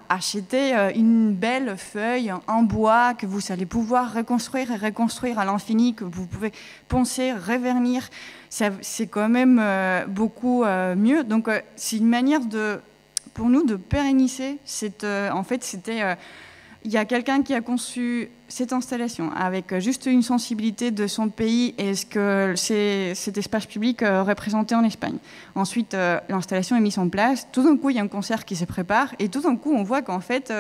achetez une belle feuille en bois que vous allez pouvoir reconstruire et reconstruire à l'infini, que vous pouvez poncer, revernir. C'est quand même beaucoup mieux. Donc, c'est une manière pour nous de pérenniser. En fait, c'était... Il y a quelqu'un qui a conçu cette installation avec juste une sensibilité de son pays et ce que cet espace public représentait en Espagne. Ensuite, l'installation est mise en place. Tout d'un coup, il y a un concert qui se prépare et tout d'un coup, on voit qu'en fait,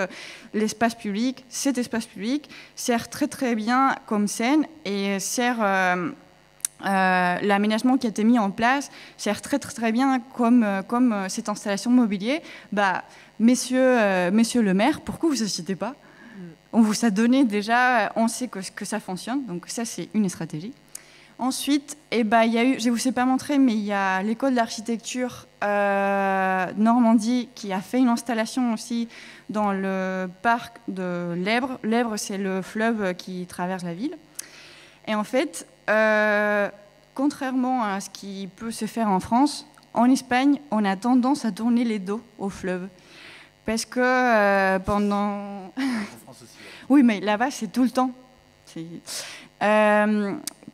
l'espace public, cet espace public, sert très très bien comme scène et sert... l'aménagement qui a été mis en place sert très très très bien comme cette installation mobilier. Monsieur le maire, pourquoi vous n'achetez pas? On vous a donné déjà, on sait que ça fonctionne, donc ça c'est une stratégie. Ensuite, il y a eu, je ne vous ai pas montré, mais il y a l'école d'architecture Normandie qui a fait une installation aussi dans le parc de l'Èbre. L'Èbre, c'est le fleuve qui traverse la ville. Et en fait, contrairement à ce qui peut se faire en France, en Espagne, on a tendance à tourner les dos au fleuve. Parce que pendant... En France aussi. Oui, mais là-bas, c'est tout le temps.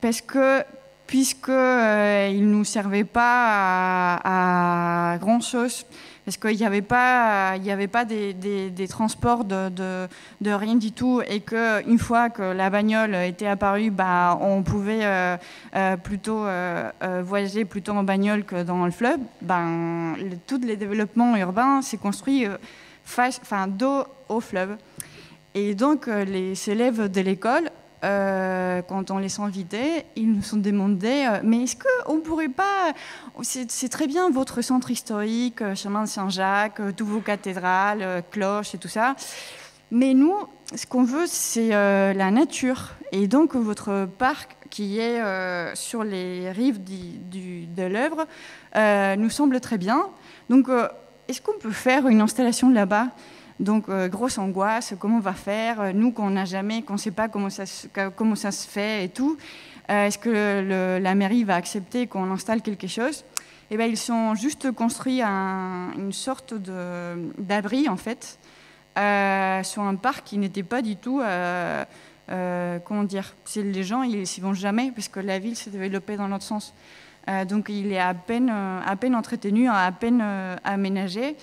Parce que, puisqu'il ne nous servait pas à grand-chose, parce qu'il n'y avait pas des transports de rien du tout, et qu'une fois que la bagnole était apparue, on pouvait plutôt voyager plutôt en bagnole que dans le fleuve. Tous les développements urbains s'est construit dos au fleuve. Et donc, les élèves de l'école, quand on les invitait, ils nous ont demandé mais est-ce qu'on ne pourrait pas... C'est très bien votre centre historique, chemin de Saint-Jacques, toutes vos cathédrales, cloches et tout ça. Mais nous, ce qu'on veut, c'est la nature. Et donc, votre parc qui est sur les rives de l'Èbre nous semble très bien. Donc, est-ce qu'on peut faire une installation là-bas ? Donc, grosse angoisse, comment on va faire? Nous, qu'on ne sait pas comment ça se fait et tout. Est-ce que la mairie va accepter qu'on installe quelque chose? Eh bien, ils ont juste construit une sorte d'abri, en fait, sur un parc qui n'était pas du tout... comment dire? Les gens, ils s'y vont jamais, parce que la ville s'est développée dans l'autre sens. Donc, il est à peine entretenu, à peine aménagé.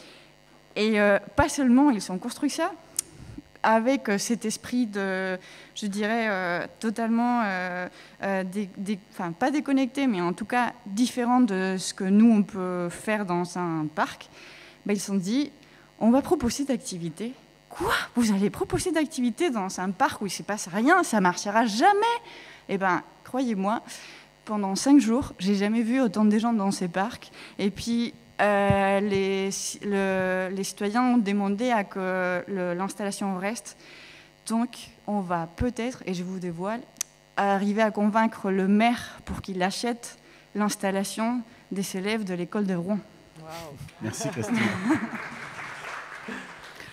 Et pas seulement, ils ont construit ça avec cet esprit je dirais, totalement, pas déconnecté, mais en tout cas différent de ce que nous, on peut faire dans un parc. Ils se sont dit, on va proposer d'activités. Quoi? Vous allez proposer d'activités dans un parc où il ne se passe rien? Ça ne marchera jamais? Eh bien, croyez-moi, pendant 5 jours. J'ai jamais vu autant de gens dans ces parcs. Et puis, les citoyens ont demandé à que l'installation reste. Donc, on va peut-être, et je vous dévoile, arriver à convaincre le maire pour qu'il achète l'installation des élèves de l'école de Rouen.
Wow. Merci Christine.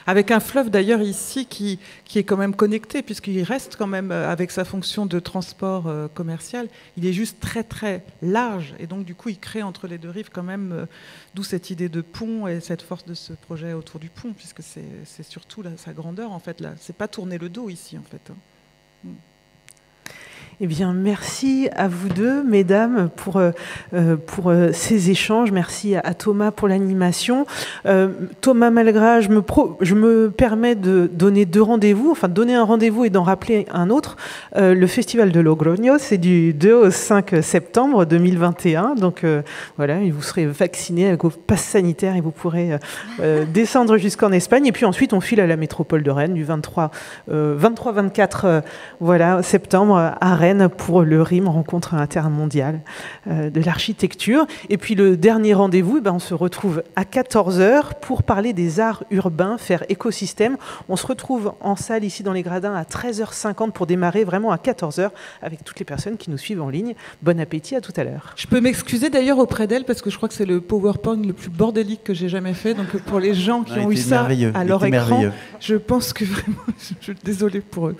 Avec un fleuve d'ailleurs ici qui est quand même connecté, puisqu'il reste quand même avec sa fonction de transport commercial, il est juste très très large, et donc du coup il crée entre les deux rives quand même, d'où cette idée de pont et cette force de ce projet autour du pont, puisque c'est surtout sa grandeur en fait, là. C'est pas tourner le dos ici en fait.
Eh bien, merci à vous deux, mesdames, pour ces échanges. Merci à Thomas pour l'animation. Thomas Malgras, je me permets de donner 2 rendez-vous, enfin de donner un rendez-vous et d'en rappeler un autre. Le Festival de Logroño, c'est du 2 au 5 septembre 2021. Donc voilà, vous serez vaccinés avec vos passes sanitaires et vous pourrez descendre jusqu'en Espagne. Et puis ensuite, on file à la métropole de Rennes du 23-24 septembre à Rennes pour le RIM, rencontre intermondiale de l'architecture. Et puis le dernier rendez-vous, on se retrouve à 14h pour parler des arts urbains, faire écosystème. On se retrouve en salle ici dans les Gradins à 13h50 pour démarrer vraiment à 14h avec toutes les personnes qui nous suivent en ligne. Bon appétit, à tout à l'heure.
Je peux m'excuser d'ailleurs auprès d'elle parce que je crois que c'est le PowerPoint le plus bordélique que j'ai jamais fait. Donc pour les gens qui ont eu ça à leur écran, je pense que vraiment, je suis désolée pour eux.